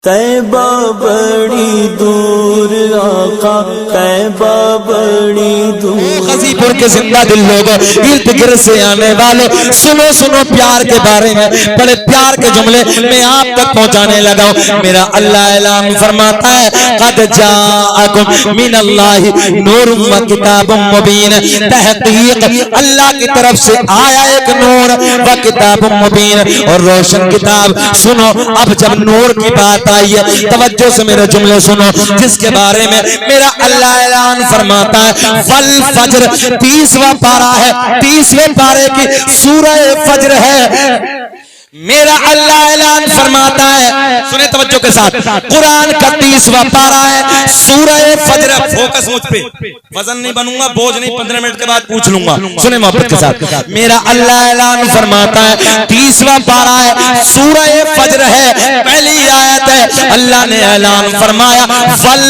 तैबा बड़ी दूर आका, तैबा बड़ी दूर। गाजीपुर के जिंदा दिल लोगों, इर्द गिर्द से आने वालों, सुनो सुनो प्यार के बारे में बड़े प्यार के जुमले मैं आप तक पहुंचाने लगा हूं। मेरा अल्लाह ऐलान फरमाता है, क़द जाअकुम मिनल्लाहि नूरुम व किताबुम मुबीन। तहक़ीक़ अल्लाह की तरफ से आया एक नूर व किताबुम मुबीन, और रोशन किताब। सुनो, अब जब नूर की बात आई है, तवज्जो से मेरे जुमले सुनो, जिसके बारे में मेरा अल्लाह ऐलान फरमाता है, वल फज्र 30वां पारा है, 30वें पारे की सूरह फज्र है। मेरा अल्लाह ऐलान फरमाता है, सुने तवज्जो के साथ, कुरान का 30वां पारा है, सूरह फज्र। फोकस मुझ पे, वजन नहीं बनूंगा, बोझ नहीं, 15 मिनट के बाद पूछ लूंगा। सुने मोहब्बत के साथ, मेरा अल्लाह ऐलान फरमाता है, 30वां पारा है, सूरह फज्र है, पहली आयत है। अल्लाह ने ऐलान फरमाया, वल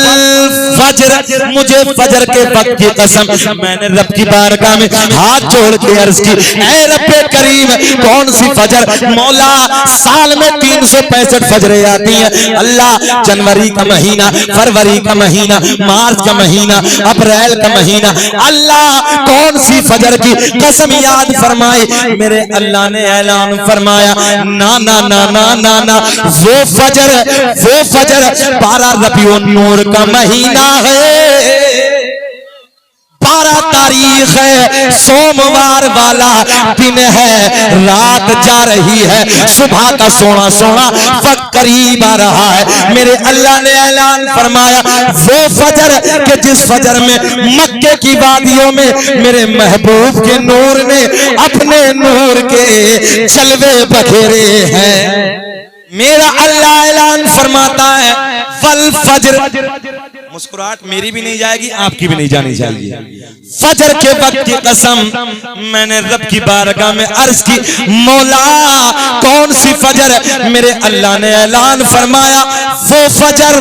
फज्र, मुझे फज्र के वक्त की कसम। मैंने रब की बारगाह में हाथ जोड़ के अर्ज की, ऐ रब्बे करीम, कौन सी फज्र? मौला, साल में 365 फजरें आती हैं। अल्लाह, जनवरी का महीना, फरवरी का महीना, मार्च का महीना, अप्रैल का महीना, अल्लाह कौन सी फजर की कसम याद फरमाई? मेरे अल्लाह ने ऐलान फरमाया, ना ना ना ना ना ना, वो फजर 12 रबीउन नूर का महीना है, 12 तारीख है, सोमवार वाला दिन है, रात जा रही है, सुबह का सोना सोना वक्त करीब आ रहा है। मेरे अल्लाह ने ऐलान फरमाया, वो फजर के जिस फजर में मक्के की वादियों में मेरे महबूब के नूर ने अपने नूर के जलवे बखेरे हैं। मेरा अल्लाह ऐलान फरमाता है, वल फज्र, मुस्कुराहट मेरी भी नहीं जाएगी, आपकी भी नहीं जानी चाहिए। फजर के वक्त की कसम, मैंने रब की बारगाह में अर्ज की, मौला कौन सी फजर? मेरे अल्लाह ने ऐलान फरमाया, वो फजर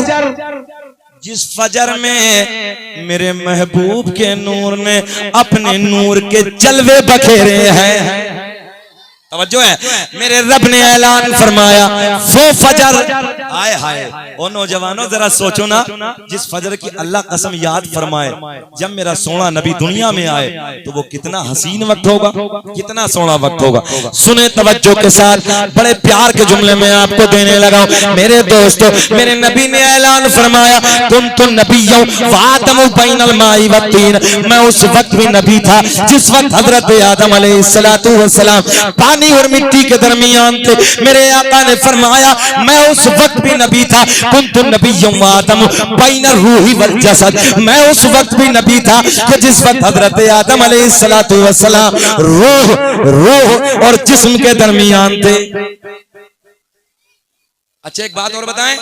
जिस फजर में मेरे महबूब के नूर ने अपने नूर के जलवे बखेरे हैं। तवज्जो है, मेरे रब ने ऐलान फरमाया, वो फजर, आए हाय ओ नौजवानों, जरा सोचो ना, जिस फजर की अल्लाह कसम याद फरमाए, जब मेरा सोना नबी दुनिया में आए तो वो कितना हसीन वक्त होगा, कितना सोना वक्त होगा। सुने तवज्जो के साथ, बड़े प्यार के जुमले में आपको देने लगा हूं। मेरे दोस्तों, मेरे नबी ने ऐलान फरमाया, कुन्तु नबिय्यौ व आदमु बैनल माई व तीन। मैं उस वक्त भी नबी था जिस वक्त हजरत आदम अलैहिस्सलातु वस्सलाम पानी और मिट्टी के दरमियान थे। मेरे आका ने फरमाया, मैं उस वक्त भी नबी था, कुन्तु नबिय्यम व आदम बैनर रूही वल जसद। मैं उस वक्त भी नबी था कि जिस वक्त हजरत आदम अलैहिस्सलातु वस्सलाम रूह और जिस्म के दरमियान थे। अच्छा, एक बात और बताएं,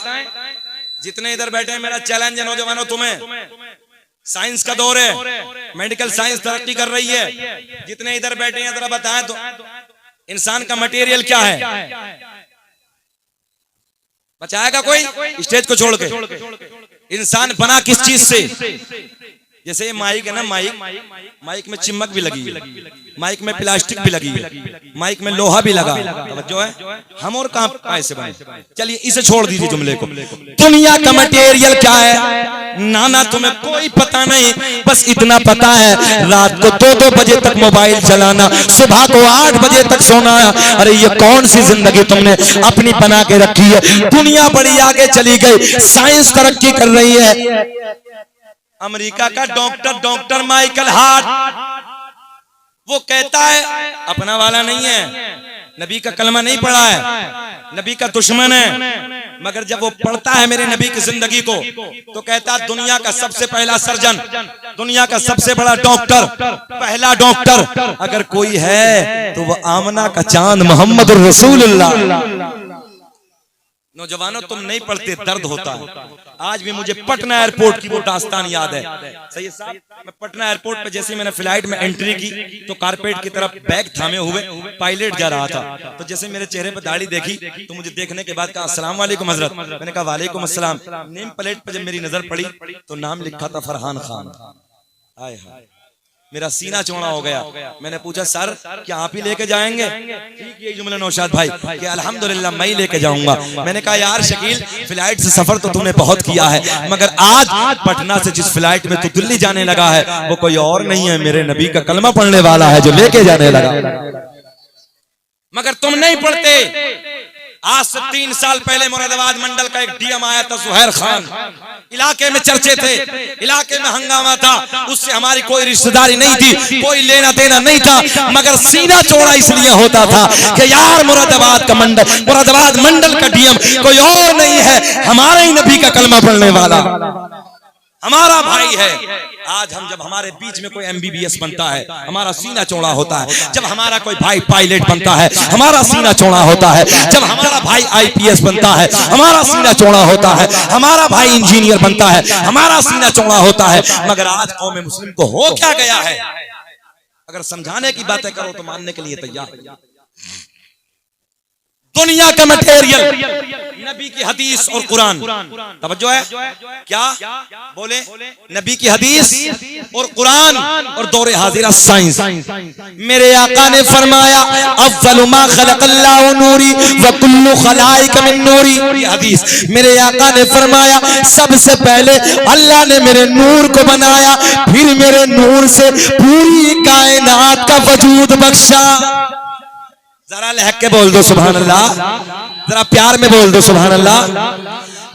जितने इधर बैठे हैं, मेरा चैलेंज है नौजवानों, तुम्हें साइंस का दौर है, मेडिकल साइंस तरक्की कर रही है, जितने इधर बैठे हैं जरा बताएं तो इंसान का मटेरियल क्या है? बचाएगा कोई? स्टेज को छोड़ के, इंसान बना किस चीज से? जैसे ये माइक है ना, माइक में चिमक भी लगी है, माइक में प्लास्टिक भी लगी है, माइक में लोहा भी लगा, जो है हम और कहां ऐसे बने? चलिए इसे छोड़ दीजिए जुमले को। दुनिया का मटेरियल क्या है? नाना तुम्हें कोई पता नहीं, बस इतना पता है, रात को 2-2 बजे तक मोबाइल चलाना, सुबह को 8 बजे तक सोना। अरे ये कौन सी जिंदगी तुमने अपनी बना के रखी है? दुनिया बड़ी आगे चली गई, साइंस तरक्की कर रही है। अमेरिका का डॉक्टर माइकल हार्ट, वो कहता है अपना वाला नहीं है, नबी का कलमा नहीं पढ़ा है, नबी का दुश्मन है, मगर जब वो पढ़ता है मेरे नबी की जिंदगी को तो कहता है दुनिया का सबसे पहला सर्जन, दुनिया का सबसे बड़ा डॉक्टर, पहला डॉक्टर अगर कोई है तो वो आमना का चांद मोहम्मद रसूलुल्लाह। नौजवानों, तुम नहीं पढ़ते, दर्द होता है। आज भी मुझे पटना एयरपोर्ट की वो दास्तान याद है। सही साहब, मैं पटना एयरपोर्ट पे जैसे मैंने फ्लाइट में एंट्री की तो कारपेट की तरफ बैग थामे हुए पायलट जा रहा था, तो जैसे मेरे चेहरे पे दाढ़ी देखी तो मुझे देखने के बाद कहा अस्सलाम वालेकुम हजरत। मैंने कहा वालेकुम अस्सलाम। नेम प्लेट पे जब मेरी नजर पड़ी तो नाम लिखा था फरहान खान। हाय हाय, मेरा सीना चौड़ा हो गया। मैंने पूछा सर क्या आप ही लेके जाएंगे? ठीक यही जुमला नौशाद भाई कि अल्हम्दुलिल्लाह मैं ही लेके जाऊंगा। मैंने कहा यार शकील फ्लाइट से सफर तो तूने बहुत किया है, मगर आज पटना से जिस फ्लाइट में तू दिल्ली जाने लगा है वो कोई और नहीं है, मेरे नबी का कलमा पढ़ने वाला है जो लेके जाने लगा। मगर तुम नहीं पढ़ते। आज से 3 साल पहले मुरादाबाद मंडल का एक डीएम आया था सुहैर खान, इलाके में चर्चे थे, इलाके में हंगामा था, उससे हमारी कोई रिश्तेदारी नहीं थी, कोई लेना देना नहीं था, मगर सीना चौड़ा इसलिए होता था कि यार मुरादाबाद मंडल का डीएम कोई और नहीं है, हमारे ही नबी का कलमा पढ़ने वाला हमारा भाई है। आज हम जब हमारे बीच में कोई एमबीबीएस बनता है हमारा सीना चौड़ा होता है, जब हमारा कोई भाई पायलट बनता है हमारा सीना चौड़ा होता है, जब हमारा भाई आईपीएस बनता है हमारा सीना चौड़ा होता है, हमारा भाई इंजीनियर बनता है हमारा सीना चौड़ा होता है। मगर आज कौम मुस्लिम को हो क्या गया है? अगर समझाने की बातें करो तो मानने के लिए तैयार। दुनिया का मटेरियल नबी की हदीस और कुरान, तवज्जो है क्या बोले? नबी की हदीस और कुरान और दौरे हाजिरा साइंस। मेरे आका ने फरमाया अव्वलु मा खलक़ल्लाहु नूरी व कुल्लु खलाइक मिन नूरी। ये हदीस मेरे आका ने फरमाया सबसे पहले अल्लाह ने मेरे नूर को बनाया, फिर मेरे नूर से पूरी कायनात का वजूद बख्शा। जरा लहक के बोल दो सुभान अल्लाह, जरा प्यार में बोल दो सुभान अल्लाह।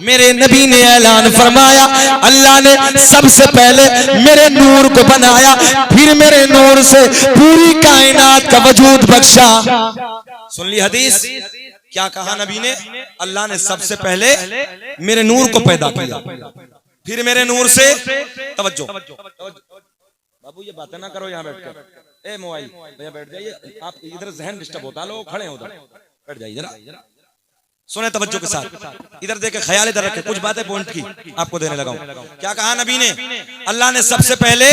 मेरे नबी ने ऐलान फरमाया अल्लाह ने सबसे पहले मेरे नूर को बनाया, फिर मेरे नूर से पूरी कायनात का वजूद बख्शा। सुन ली हदीस, क्या कहा नबी ने? अल्लाह ने सबसे पहले मेरे नूर को पैदा किया, फिर मेरे नूर से तवज्जो बाबू ये बातें ना करो यहाँ बैठकर, ए मोबाइल भैया बैठ जाइए, आप इधर जहन डिस्टर्ब होता है, लोग खड़े हैं उधर, बैठ जाइए जरा, सुने तवज्जो के साथ, इधर देखे ख्याल इधर रखे, कुछ बातें पॉइंट की आपको देने लगा हूं। क्या कहा नबी ने? अल्लाह ने सबसे पहले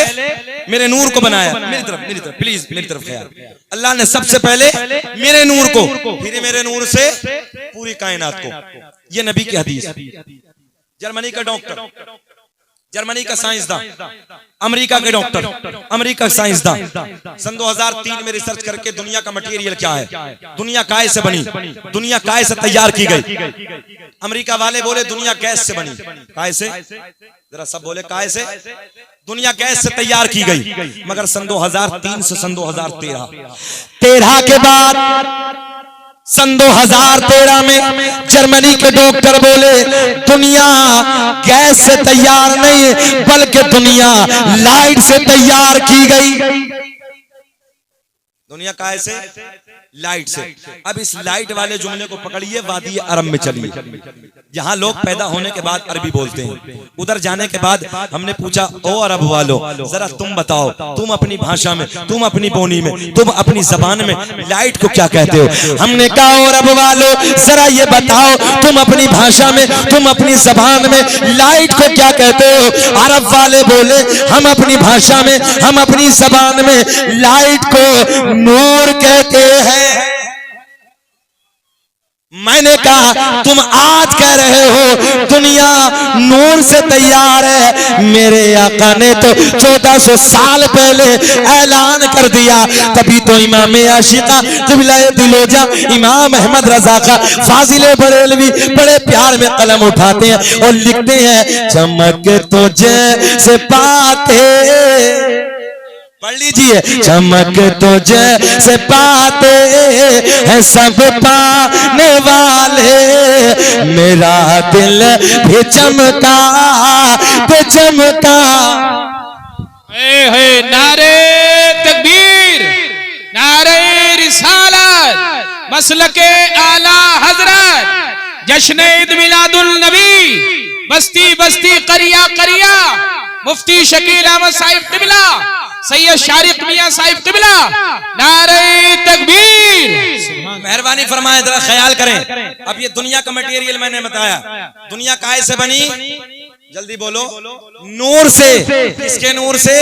मेरे नूर को बनाया, मेरी तरफ प्लीज मेरी तरफ ख्याल। अल्लाह ने सबसे पहले मेरे नूर को, फिर मेरे नूर से पूरी कायनात को। ये नबी की हदीस। जर्मनी का डॉक्टर, जर्मनी का साइंसदान, अमेरिका के डॉक्टर, अमेरिका का साइंसदान सन 2003 में रिसर्च करके दुनिया का मटेरियल क्या है, दुनिया काय से बनी, दुनिया काय से तैयार की गई। अमेरिका वाले बोले दुनिया गैस से बनी, काय से? जरा सब बोले काय से? दुनिया गैस से तैयार की गई। मगर सन 2003 से सन 2013 के बाद सन 2013 में जर्मनी के डॉक्टर बोले दुनिया गैस से तैयार नहीं बल्कि दुनिया लाइट से तैयार की गई। दुनिया काय से? लाइट से। अब इस लाइट वाले जुमले को पकड़िए, वादी अरब में चलिए, जहां लोग पैदा होने के बाद अरबी बोलते हैं। उधर जाने के बाद हमने पूछा ओ अरब वालों जरा तुम बताओ, तुम अपनी भाषा में, तुम अपनी बोनी में, तुम अपनी जबान में लाइट को क्या कहते हो? हमने कहा ओ अरब वालों जरा ये बताओ तुम अपनी भाषा में, तुम अपनी जबान में लाइट को क्या कहते हो? अरब वाले बोले हम अपनी भाषा में, हम अपनी जबान में लाइट को नूर कहते हैं। मैंने कहा तुम आज कह रहे हो दुनिया नूर से तैयार है, मेरे आका ने तो 1400 साल पहले ऐलान कर दिया। तभी तो इमाम आशिका क़िबला दिलोजा इमाम अहमद रजा का फाजिले बरेलवी बड़े प्यार में कलम उठाते हैं और लिखते हैं चमक तो जैसे पाते, पढ़ लीजिए, चमक तो जैसे पाते हैं सब पाने वाले, मेरा दिल भी चमका पे चमका। नारे तकबीर, नारे रिसालत, मसलके आला हजरत, जश्न ईद मिलादुल नबी, बस्ती बस्ती करिया करिया, मुफ्ती शकील अहमद साहिब क़िबला, सैयद शारिक मियां साहिब क़िबला, नारे तकबीर। मेहरबानी फरमाएं, जरा ख्याल करें। अब ये दुनिया का मटेरियल मैंने बताया, दुनिया काय से बनी? जल्दी बोलो। नूर से। किसके नूर से?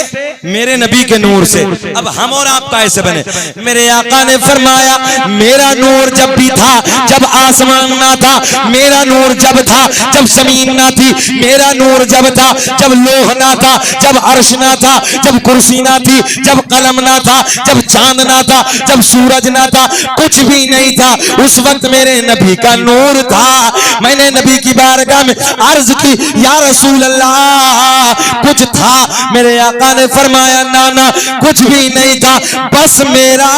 मेरे नबी के नूर से। अब हम और आप कैसे बने? मेरे आका ने फरमाया मेरा नूर जब भी था जब आसमान ना था, मेरा नूर जब था जब जमीन ना थी, मेरा नूर जब था जब लोह ना था, जब अर्श ना था, जब कुर्सी ना थी, जब कलम ना था, जब चांद ना था, जब सूरज ना था, कुछ भी नहीं था, उस वक्त मेरे नबी का नूर था। मैंने नबी की बारगाह में अर्ज की या रसूल अल्लाह कुछ था? मेरे आका ने फरमाया ना ना कुछ भी नहीं था, बस मेरा,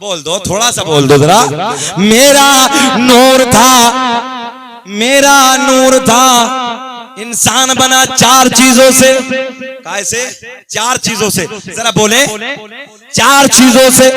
बोल दो थोड़ा सा बोल दो जरा, मेरा नूर था, मेरा नूर था। इंसान बना चार चीजों से। कैसे? चार चीजों से, जरा बोले। चार चीजों से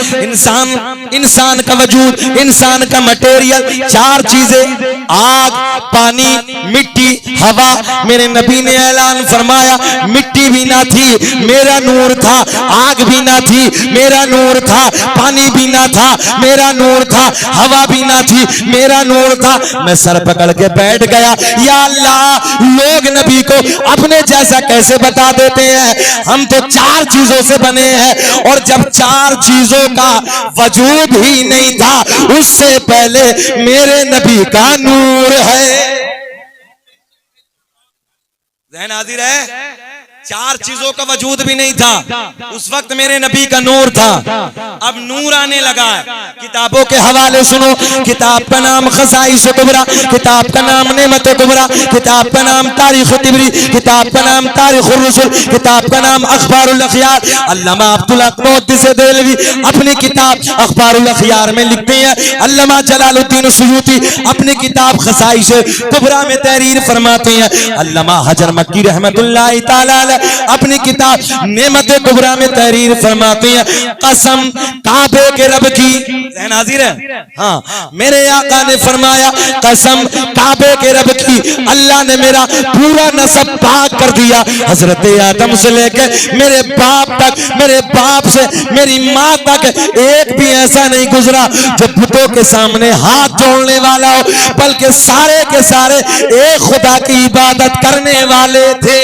इंसान का वजूद, इंसान का मटेरियल, चार चीजें, आग, पानी, मिट्टी, हवा। मेरे नबी ने ऐलान फरमाया मिट्टी भी ना थी, मेरा नूर था, आग भी ना थी, मेरा नूर था, पानी भी ना था, मेरा नूर था, हवा भी ना थी, मेरा नूर था। मैं सर पकड़ के बैठ गया, या अल्लाह लोग नबी को अपने जैसा कैसे बता देते हैं? हम तो चार चीजों से बने हैं, और जब चार चीजों का वजूद ही नहीं था उससे पहले मेरे नबी का नूर है। ज़हन हाजिर है? चार चीजों का वजूद भी नहीं था उस वक्त मेरे नबी का नूर था। अब नूर आने लगा है। किताबों के हवाले सुनो। किताब का नाम खसाइस कुबरा, किताब का नाम नेमत कुबरा, किताब का नाम तारीख तिबरी, किताब का नाम तारीख रसूल, किताब का नाम अखबारुल अखयार। अल्लामा अब्दुल हक मुहद्दिस देहलवी अपनी किताब अखबारुल अखयार में लिखते हैं, अल्लामा जलालुद्दीन सुयूती अपनी किताब खसाइस कुबरा में तहरीर फरमाते हैं, अल्लामा हजर मक्की रहमतुल्लाह तआला अपनी किताब नेमत कुबरा में तहरीर फरमाते हैं, कसम काबे के रब की। ज़हन हाजिर है? हाँ, मेरे आका ने फरमाया कसम काबे के रब की, अल्लाह ने मेरा पूरा नसब पाक कर दिया। हजरत आदम से लेकर मेरे बाप तक, मेरे बाप से मेरी माँ तक एक भी ऐसा नहीं गुजरा जो बुतों के सामने हाथ जोड़ने वाला हो, बल्कि सारे के सारे एक खुदा की इबादत करने वाले थे।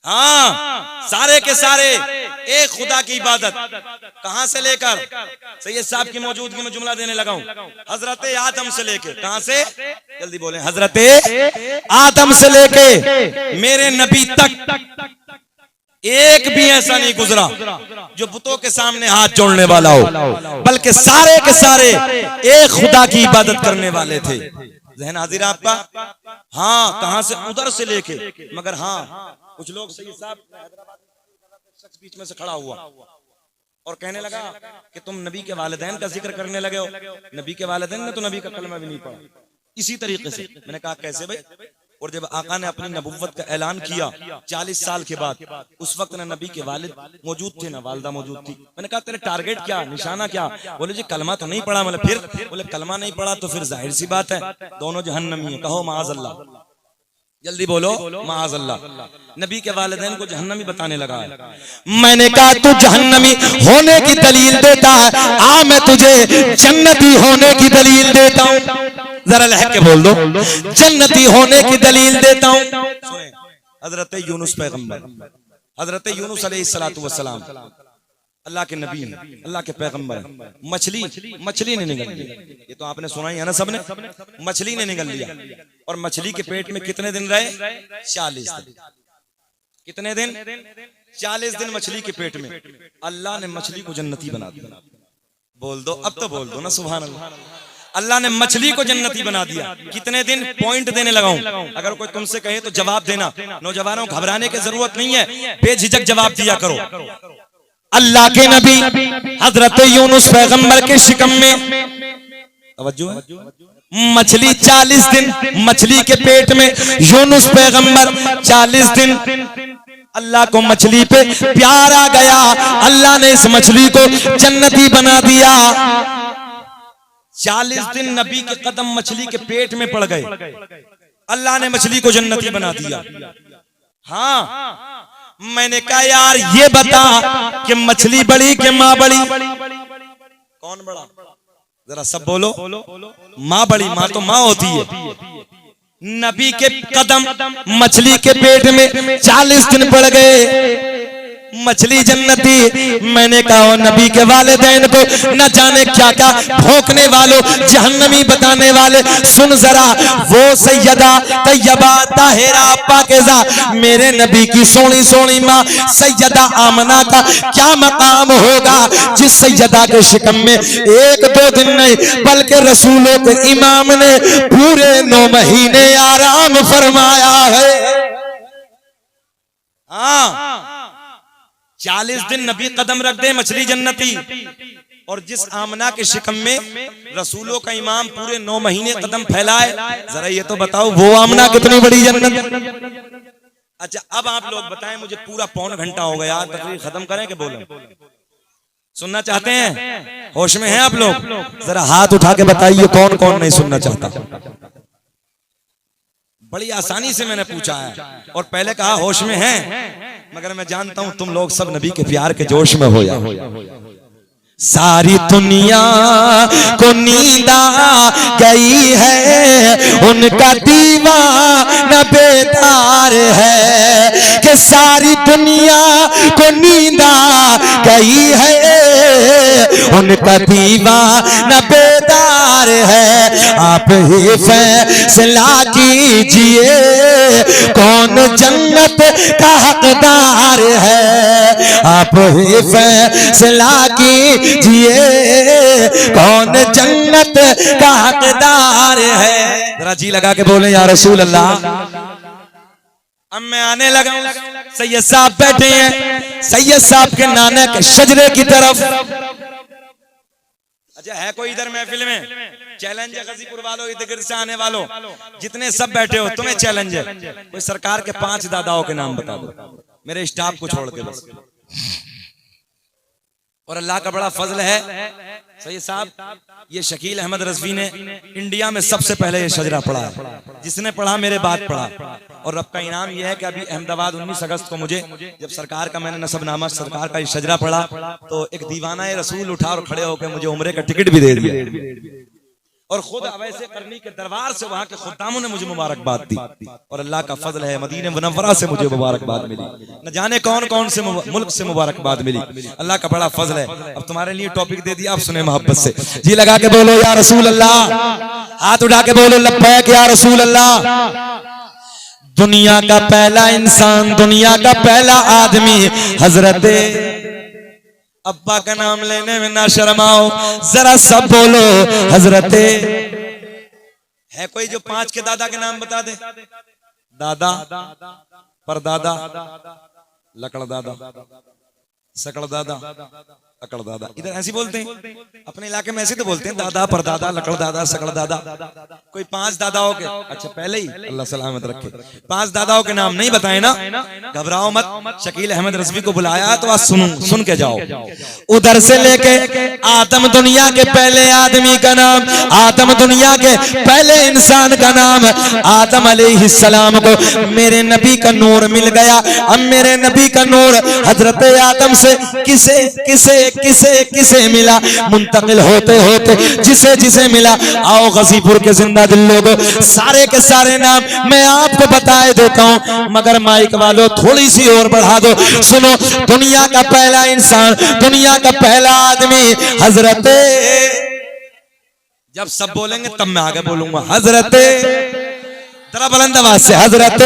हाँ, सारे के सारे एक खुदा की इबादत। कहां से लेकर? सैयद साहब की मौजूदगी में जुमला देने लगा हूं। हजरत आदम से लेके, कहां से? जल्दी बोलें। हजरत आदम से लेके मेरे नबी तक एक भी ऐसा नहीं गुजरा जो बुतों के सामने हाथ जोड़ने वाला हो, बल्कि सारे के सारे एक खुदा की इबादत करने वाले थे। ज़हन हाजिर आपका? हाँ, कहां से? उधर से लेके। मगर हाँ, कुछ लोग सैयद साहब हैदराबाद में शख्स बीच में से खड़ा हुआ और कहने लगा कि तुम नबी के वालिदैन का जिक्र करने लगे हो। नबी के वालिदैन ने तो नबी का कलमा भी नहीं पढ़ा। इसी तरीके से मैंने कहा कैसे भाई? और जब आका ने अपनी नबुव्वत का ऐलान किया 40 साल के बाद, उस वक्त ना नबी के वालिद मौजूद थे ना वालिदा मौजूद थी। मैंने कहा तेरे टारगेट क्या, निशाना क्या? बोले जी कलमा तो नहीं पढ़ा। मतलब फिर? बोले कलमा नहीं पढ़ा तो फिर जाहिर सी बात है दोनों जहन्नमी है। कहो माअज़ल्लाह। जल्दी बोलो माअज़ल्लाह। नबी के वालिदैन को जहन्नमी बताने लगा है। मैंने कहा तू जहन्नमी होने की दलील देता है, आ मैं तुझे जन्नती होने की दलील देता हूँ। जरा लहक के बोल दो, जन्नती होने की दलील देता हूँ। हजरत यूनुस पैगंबर, हजरत यूनुस अलैहिस्सलातु वस्सलाम अल्लाह के नबी हैं, अल्लाह के पैगंबर हैं। मछली ने निगल लिया। ये तो आपने सुना ही है ना सबने। मछली ने निगल लिया और मछली के पेट में कितने दिन रहे? 40 दिन। कितने दिन? 40 दिन मछली के पेट में। अल्लाह ने मछली को जन्नती बना दिया। बोल दो, अब तो बोल दो ना सुभान अल्लाह। अल्लाह ने मछली को जन्नती बना दिया। कितने दिन? पॉइंट देने लगाऊं। अगर कोई तुमसे कहे तो जवाब देना। नौजवानों घबराने की जरूरत नहीं है, बेझिझक जवाब दिया करो। अल्लाह के नबी हजरत यूनुस पैगंबर के शिकम में तवज्जो है, मछली 40 दिन मछली के पेट में, यूनुस पैगंबर 40 दिन। अल्लाह को मछली पे प्यार आ गया, अल्लाह ने इस मछली को जन्नती बना दिया। 40 दिन नबी के कदम मछली के पेट में पड़ गए, अल्लाह ने मछली को जन्नती बना दिया। हाँ, मैंने कहा यार ये बता कि मछली बड़ी कि माँ बड़ी? कौन बड़ा? जरा सब बोलो। माँ बड़ी। माँ तो माँ होती है। नबी के कदम मछली के पेट में 40 दिन पड़ गए। मछली जन्नती, मैंने कहा नबी के वालिदैन को न जाने क्या क्या भौंकने वालों, जहन्नमी बताने वाले, सुन जरा वो सैयदा तैयबा ताहिरा पाकीज़ा मेरे नबी की सोनी सोनी माँ सैयदा आमना का क्या मकाम होगा, जिस सैयदा के शिकम में 1-2 दिन नहीं बल्कि रसूलों के इमाम ने पूरे 9 महीने आराम फरमाया है। हाँ, 40 दिन नबी कदम रख दे मछली जन्नती, और जिस आमना के शिकम में रसूलों का इमाम पूरे 9 महीने कदम फैलाए, जरा ये तो बताओ वो आमना कितनी बड़ी जन्नत। अच्छा अब आप लोग बताएं, मुझे पूरा 1.25 घंटा हो गया, तकरीर खत्म करें कि बोलें? सुनना चाहते हैं? होश में हैं आप लोग? जरा हाथ उठा के बताइए कौन कौन नहीं सुनना चाहता। बड़ी आसानी से मैंने पूछा है और पहले कहा होश में हैं, मगर मैं जानता हूं तुम लोग सब नबी के प्यार के जोश में हो या। सारी दुनिया को नींद आ गई है, उनका दीवाना बेदार है, कि सारी दुनिया को नींद आ गई है, उनका दीवाना बेदार है। आप ही फैसला कीजिए कौन जन्नत का हकदार है, आप ही फैसला कीजिए कौन जन्नत का हकदार है। जरा जी लगा के बोले या रसूल अल्लाह। अब मैं आने लगा, सैयद साहब बैठे हैं, सैयद साहब के नाना के शजरे की तरफ। अच्छा है कोई इधर महफिल में? चैलेंज है गाजीपुर वालों, इधर से आने वालों, जितने सब बैठे हो तुम्हें चैलेंज है, कोई सरकार के 5 दादाओं के नाम बता दो, मेरे स्टाफ को छोड़ के बस। और अल्लाह का बड़ा फजल है सैयद साहब, ये शकील अहमद रज़वी ने इंडिया में सबसे पहले ये शजरा पढ़ा है, जिसने पढ़ा मेरे बाद पढ़ा। और रब का इनाम यह है कि अभी अहमदाबाद 19 अगस्त को मुझे जब सरकार का मैंने नसबनामा सरकार का ये शजरा पढ़ा तो एक दीवाना रसूल उठा और खड़े होकर मुझे उम्रे का टिकट भी दे दिया, और खुद अवैसे करनी के दरबार से वहां के खुद्दामों ने मुझे मुबारकबाद दी। और अल्लाह का फजल है मदीने मुनव्वरा से मुझे मुबारकबाद मिली, न जाने कौन कौन से मुल्क से मुबारकबाद मिली। अल्लाह का बड़ा फजल है। अब तुम्हारे लिए टॉपिक दे दिया, आप सुने मोहब्बत से, जी लगा के बोलो या रसूल अल्लाह, हाथ उठा के बोलो लब्बैक या रसूल अल्लाह। दुनिया का पहला इंसान, दुनिया का पहला आदमी हजरत अब्बा का नाम लेने में ना शर्माओ, जरा सब बोलो हजरत। है कोई जो 5 के दादा के नाम बता दे? दादा, परदादा, लकड़ दादा, सकड़ दादा, अकड़ दादा। इधर ऐसे बोलते हैं, अपने इलाके में ऐसे तो बोलते हैं, दादा, परदादा, लकड़ दादा, सकड़ दादा। कोई 5 दादाओं के, अच्छा पहले ही अल्लाह सलामत रखे, 5 दादाओं के नाम नहीं बताए ना, घबराओ मत। शकील अहमद रज़वी को बुलाया तो आज सुन के जाओ। उधर से लेके आदम दुनिया के पहले आदमी का नाम, आदम दुनिया के पहले इंसान का नाम, आदम अलैहिस्सलाम को मेरे नबी का नूर मिल गया। अब मेरे नबी का नूर हजरत आदम से किसे किसे किसे किसे मिला, मुंतकिल होते होते जिसे जिसे मिला। आओ गाजीपुर के जिंदा दिल लोगों, सारे के सारे नाम मैं आपको बताए देता हूं, मगर माइक वालों थोड़ी सी और बढ़ा दो। सुनो, दुनिया का पहला इंसान, दुनिया का पहला आदमी हजरत, जब सब बोलेंगे तब मैं आगे बोलूंगा, हजरत, जरा बुलंद आवाज से, हजरत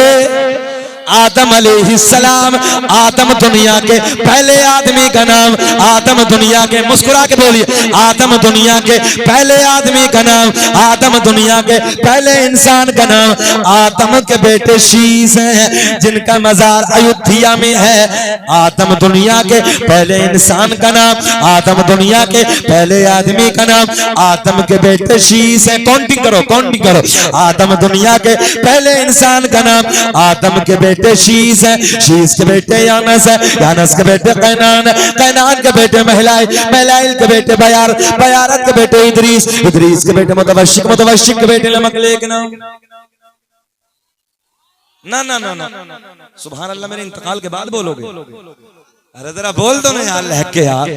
आदम अलैहिस्सलाम। आदम दुनिया के पहले आदमी का नाम, आदम दुनिया के, मुस्कुरा के बोलिए, आदम दुनिया के पहले आदमी का नाम, आदम दुनिया के पहले इंसान का नाम। आदम के बेटे शीश हैं जिनका मजार अयोध्या में है। आदम दुनिया के पहले इंसान का नाम, आदम दुनिया के पहले आदमी का नाम, आदम के बेटे शीश हैं। काउंटिंग करो, काउंटिंग करो। आदम दुनिया के पहले इंसान का नाम, आदम के बेटे शीश है, शीश के बेटे यानस है, यानस के बेटे कैनान है, कैनान के बेटे महलाइल, महलाइल के बेटे बयार, बयारत के बेटे इदरीस, इदरीस के बेटे मुतवशिक, मुतवशिक के बेटे लमक। लेकिन ना ना ना ना, सुभान अल्लाह, मेरे इंतकाल के बाद बोलोगे? अरे जरा बोल दो ना यार, लहक के यार।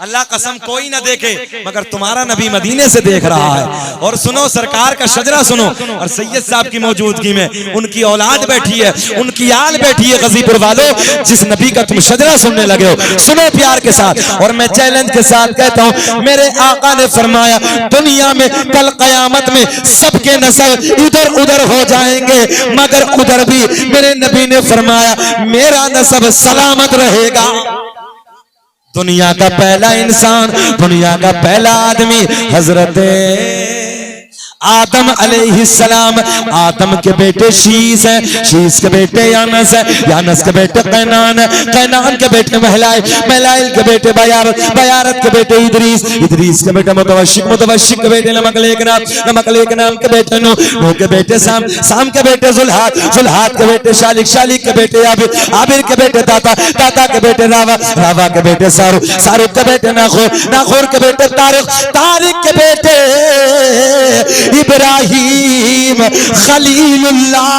अल्लाह कसम कोई ना देखे मगर तुम्हारा नबी मदीने से देख रहा है। और सुनो सरकार का शजरा सुनो, और सैयद साहब की मौजूदगी में उनकी औलाद बैठी है, उनकी आल बैठी है। गाजीपुर वालों, जिस नबी का तुम शजरा सुनने लगे हो, सुनो प्यार के साथ। और मैं चैलेंज के साथ कहता हूं, मेरे आका ने फरमाया दुनिया में कल कयामत में सबके नस्ल इधर उधर हो जाएंगे, मगर उधर भी मेरे नबी ने फरमाया मेरा नस्ब सलामत रहेगा। दुनिया का पहला इंसान, दुनिया का पहला आदमी हजरत आदम अलैहिस्सलाम, आदम के बेटे शीस हैं, शीस के बेटे यानस है, यानस के बेटे कैनान है, कैनान के बेटे महलाइल, महलाइल के बेटे बयारत, बयारत के बेटे इदरीस, इदरीस के बेटे मुतवशिक, मुतवशिक के बेटे नमकलेक नाम, नमकलेक नाम के बेटे नूह, नूह के बेटे साम, साम के बेटे जुल्हात, जुल्हात के बेटे शालिक, शालिक के बेटे आबिर, आबिर के बेटे दाता, दाता के बेटे रावा, रावा के बेटे सारुक, सारुक के बेटे नाखूर, नाखूर के बेटे तारिक, तारिक के बेटे इब्राहिम खलीलुल्लाह।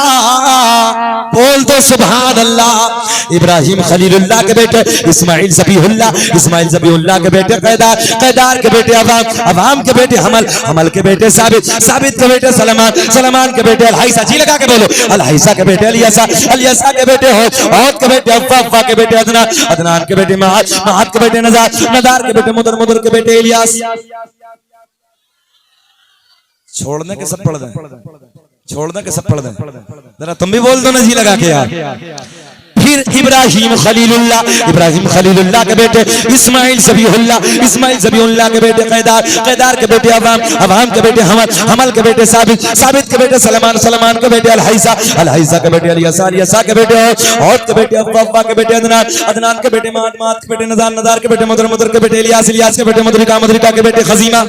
बोल दो सुभान अल्लाह। इब्राहिम खलीलुल्लाह के बेटे इस्माइल ज़बीहुल्लाह, इस्माइल ज़बीहुल्लाह के बेटे कैदार, कैदार के बेटे अवाम, अवाम के बेटे हमल, हमल के बेटे साबित, साबित के बेटे सलमान, सलमान के बेटे अलहैसा, जी लगा के बोलो, अलहैसा के बेटे अलियासा, अलियासा के बेटे हौद, हौद के बेटे अफ़्फ़ा, अफ़्फ़ा के बेटे अदनान, अदनान के बेटे महाद, महाद के बेटे नज़ार, नज़ार के बेटे मुदर, मुदर के बेटे इलियास। छोड़ने के सब पढ़ दें, छोड़ने के सब पढ़ दें, जरा तुम भी बोल दो ना जी लगा के यार। फिर इब्राहिम खलीलुल्लाह, इब्राहिम खलीलुल्लाह के बेटे इस्माइल ज़बीहुल्लाह, इस्माइल ज़बीहुल्लाह के बेटे कैदार, कैदार के बेटे अवाम, अवाम के बेटे हमल, हमल के बेटे साबित, साबित के बेटे सलमान, सलमान के बेटे अलहैसा, अलहैसा के बेटे अलियासा, अलियासा के बेटे हौद के बेटे अफ़्फ़ा, अफ़्फ़ा के बेटे अदनान, अदनान के बेटे महाद, महाद के बेटे नज़ार, नज़ार के बेटे मुदर, मुदर के बेटे इलियास, इलियास के बेटे मुदरिका, मुदरिका के बेटे खजीमा,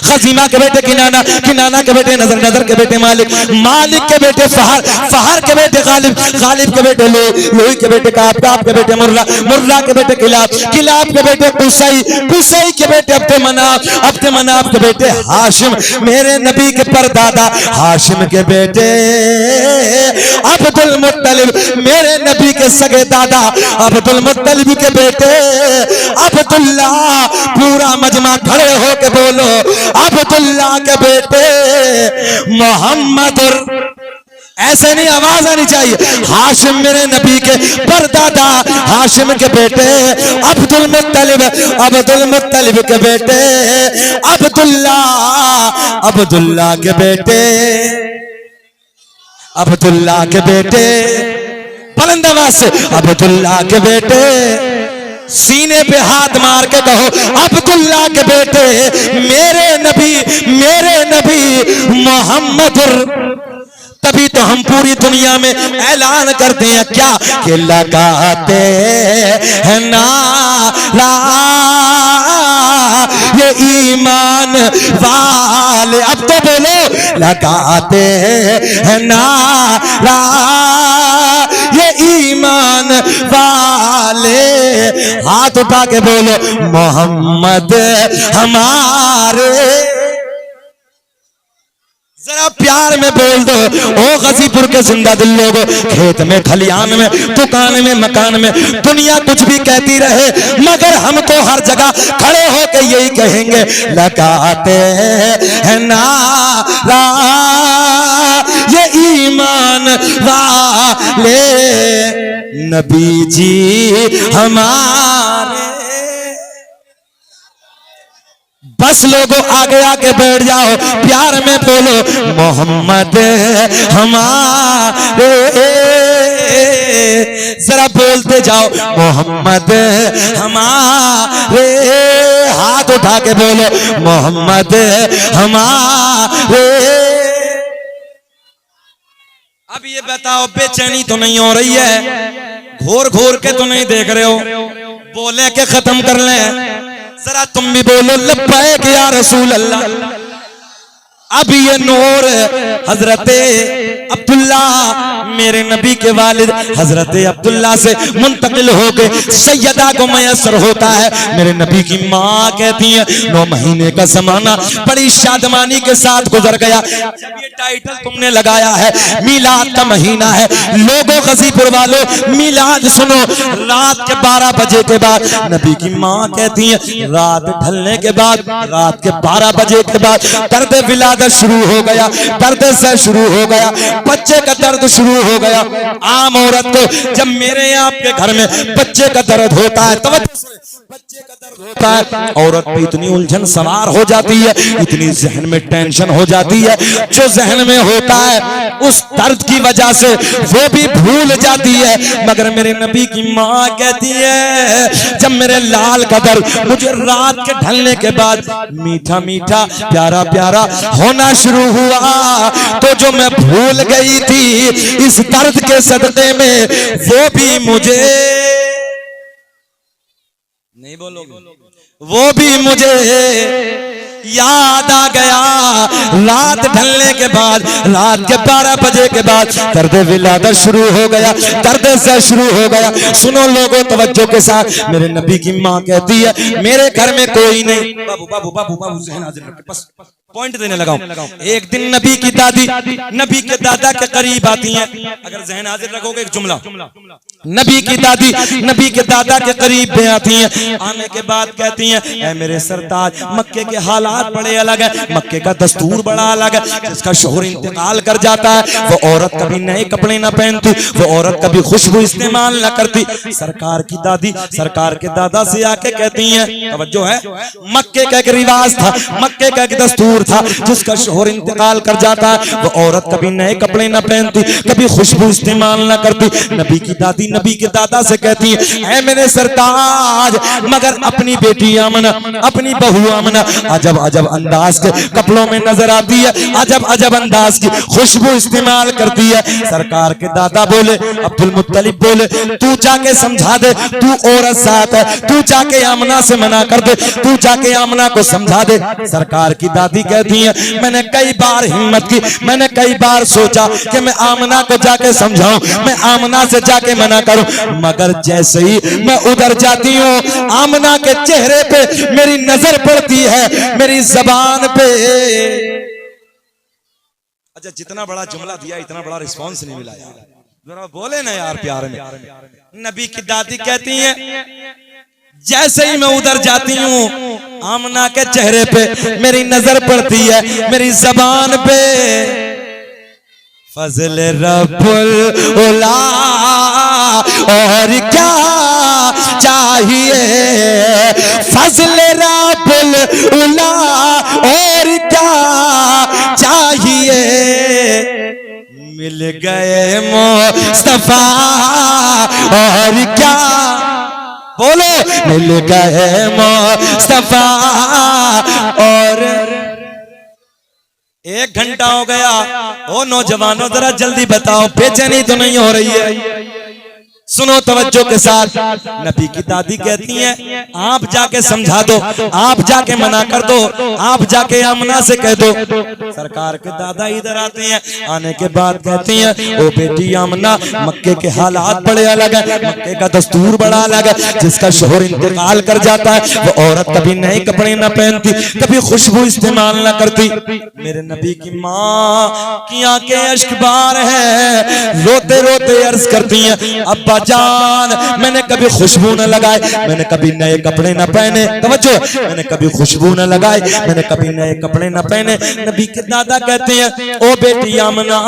खजीमा के बेटे किनाना, किनाना के बेटे नजर, नजर के बेटे मालिक, मालिक के बेटे फहर, फहर के बेटे गालिब, गालिब के बेटे लोई, लोई के बेटे काब, काब के बेटे मुर्रा, मुर्रा के बेटे किलाब, किलाब के बेटे कुसई, कुसई के बेटे अब्दे मनाफ, अब्दे मनाफ के बेटे हाशिम, मेरे नबी के परदादा हाशिम के बेटे अब्दुल मुत्तलिब, मेरे नबी के सगे दादा अब्दुल मुत्तलिब के बेटे अब्दुल्ला। पूरा मजमा खड़े होके बोलो अब्दुल्ला के बेटे मोहम्मद। ऐसे नहीं, आवाज आनी चाहिए। हाशिम मेरे नबी के परदादा, हाशिम के बेटे अब्दुल मुत्तलिब, अब्दुल मुत्तलिब के बेटे अब्दुल्ला, अब्दुल्ला के बेटे, अब्दुल्ला के बेटे बुलंद आवाज से अब्दुल्ला के बेटे, सीने पे हाथ मार के कहो अब्दुल्ला के बेटे मेरे नबी मोहम्मद। तभी तो हम पूरी दुनिया में ऐलान करते हैं क्या कि लगाते हैं नारा ये ईमान वाले। अब तो बोलो लगाते हैं नारा ये ईमान वाले। हाथ उठा के बोलो मोहम्मद हमारे। जरा प्यार में बोल दो ओ गाजीपुर के जिंदा दिल लोगों, खेत में खलियान में दुकान में मकान में दुनिया कुछ भी कहती रहे मगर हमको हर जगह खड़े होकर यही कहेंगे लगाते हैं नारा ये ईमान वाले नबी जी हमारे। बस लोगों आगे आके बैठ जाओ, प्यार में बोलो मोहम्मद हमारे। जरा बोलते जाओ मोहम्मद हमारे। हाथ उठा के बोलो मोहम्मद हमारे। अब ये बताओ बेचैनी तो नहीं हो रही है, घोर घोर के तो नहीं देख रहे हो, बोले के खत्म कर लें। जरा तुम भी बोलो लब्बैक या रसूल अल्लाह। अब ये नूर हजरते अब्दुल्ला मेरे नबी के वालिद हजरते अब्दुल्ला से मुंतकिल हो गए सैयदा को मयसर होता है। मेरे नबी की माँ कहती है 9 महीने का जमाना बड़ी शादमानी के साथ गुजर गया। जब ये टाइटल तुमने लगाया है मीलाद का महीना है, लोगों गजीपुर वालों मीलाद सुनो। रात के 12 बजे के बाद नबी की माँ कहती है रात ढलने के बाद, रात के 12 बजे के बाद दर्द विलादत शुरू हो गया, दर्द से शुरू हो गया, बच्चे का दर्द शुरू हो गया। आम औरत को जब मेरे आपके घर में बच्चे का दर्द होता है, बच्चे का दर्द होता है, औरत पे इतनी उलझन सवार हो जाती है, इतनी जहन में टेंशन हो जाती है, जो जहन में होता है उस दर्द की वजह से वो भी भूल जाती है। मगर मेरे नबी की माँ कहती है जब मेरे लाल का दर्द मुझे रात के ढलने के बाद मीठा मीठा प्यारा प्यारा होना शुरू हुआ, तो जो मैं भूल गई थी इस दर्द के सदक़े में वो भी मुझे नहीं बोलोगे, वो भी मुझे याद आ गया। रात ढलने के बाद, रात के 12 बजे के बाद दर्द विलादत शुरू हो गया, दर्द से शुरू हो गया। सुनो लोगों तवज्जो के साथ, मेरे नबी की माँ कहती है मेरे घर में कोई नहीं। बाबू बाबू बाबू बाबू जहन हाजिर रख, बस पॉइंट देने लगाऊं। एक दिन नबी की दादी नबी के दादा के करीब आती हैं। अगर जहन हाजिर रखोगे एक जुमला, नबी की दादी नबी के दादा के करीब में आती हैं। आने के बाद कहती हैं ऐ मेरे सरताज, मक्के के हालात बड़े अलग है, मक्के का दस्तूर बड़ा अलग है। जिसका शोहर इंतकाल कर जाता है वो औरत कभी नए कपड़े ना पहनती, वो औरत कभी खुशबू इस्तेमाल ना करती। सरकार की दादी सरकार के दादा से आके कहती हैं, तवज्जो है, मक्के का एक रिवाज था, मक्के का एक दस्तूर था, जिसका शोहर इंतकाल कर जाता है वो औरत कभी नए कपड़े ना पहनती, कभी खुशबू इस्तेमाल ना करती। नबी की दादी नबी के दादा से कहती है ऐ मेरे सरताज, मगर अपनी बेटी आमना, अपनी बहू आमना अजब अजब अंदाज के कपड़ों में नजर आती है, अजब अजब अंदाज की खुशबू इस्तेमाल करती है। सरकार के दादा बोले, अब्दुल मुत्तलिब बोले तू जाके समझा दे, तू औरत साथ है, तू जाके आमना से मना कर दे, तू जाके आमना को समझा दे। सरकार की दादी कहती है मैंने कई बार हिम्मत की, मैंने कई बार सोचा कि मैं आमना को जाके समझाऊं, मैं आमना से जाके मना करूं, मगर जैसे ही मैं उधर जाती हूं आमना के चेहरे पे मेरी नजर पड़ती है, मेरी जबान पे। अच्छा जितना बड़ा जुमला दिया इतना बड़ा रिस्पांस नहीं मिला यार, जरा बोले ना यार प्यार में। नबी की दादी कहती है जैसे ही मैं उधर जाती हूँ आमना के चेहरे पे मेरी नजर पड़ती है, मेरी जबान पे फजल रब्बुल उला और क्या चाहिए, फजल रब्बुल उला और क्या चाहिए, मिल गए मुस्तफा और क्या, बोलो मिल गए मुस्तफा। और 1 घंटा हो गया, ओ नौजवानों जरा जल्दी बताओ बेचैनी तो नहीं हो रही है? सुनो तवज्जो के साथ, नबी की दादी कहती हैं आप जाके समझा दो, आप जाके मना कर दो, आप जाके आमना से कह दो। सरकार के दादा इधर आते हैं, आने के बाद कहती हैं ओ बेटी आमना, मक्के के हालात बड़े अलग है, मक्के का दस्तूर बड़ा अलग है। जिसका शोहर इंतकाल कर जाता है वो औरत कभी नए कपड़े ना पहनती, कभी खुशबू इस्तेमाल ना करती। मेरे नबी की माँ की आंखें अश्कबार है, रोते रोते अर्ज करती हैं अब्बा जान मैंने कभी खुशबू न लगाए, मैंने कभी नए कपड़े न पहने, तवज्जो, मैंने कभी खुशबू न लगाए, मैंने कभी नए कपड़े न पहने। नबी के दादा कहते हैं ओ बेटी आमना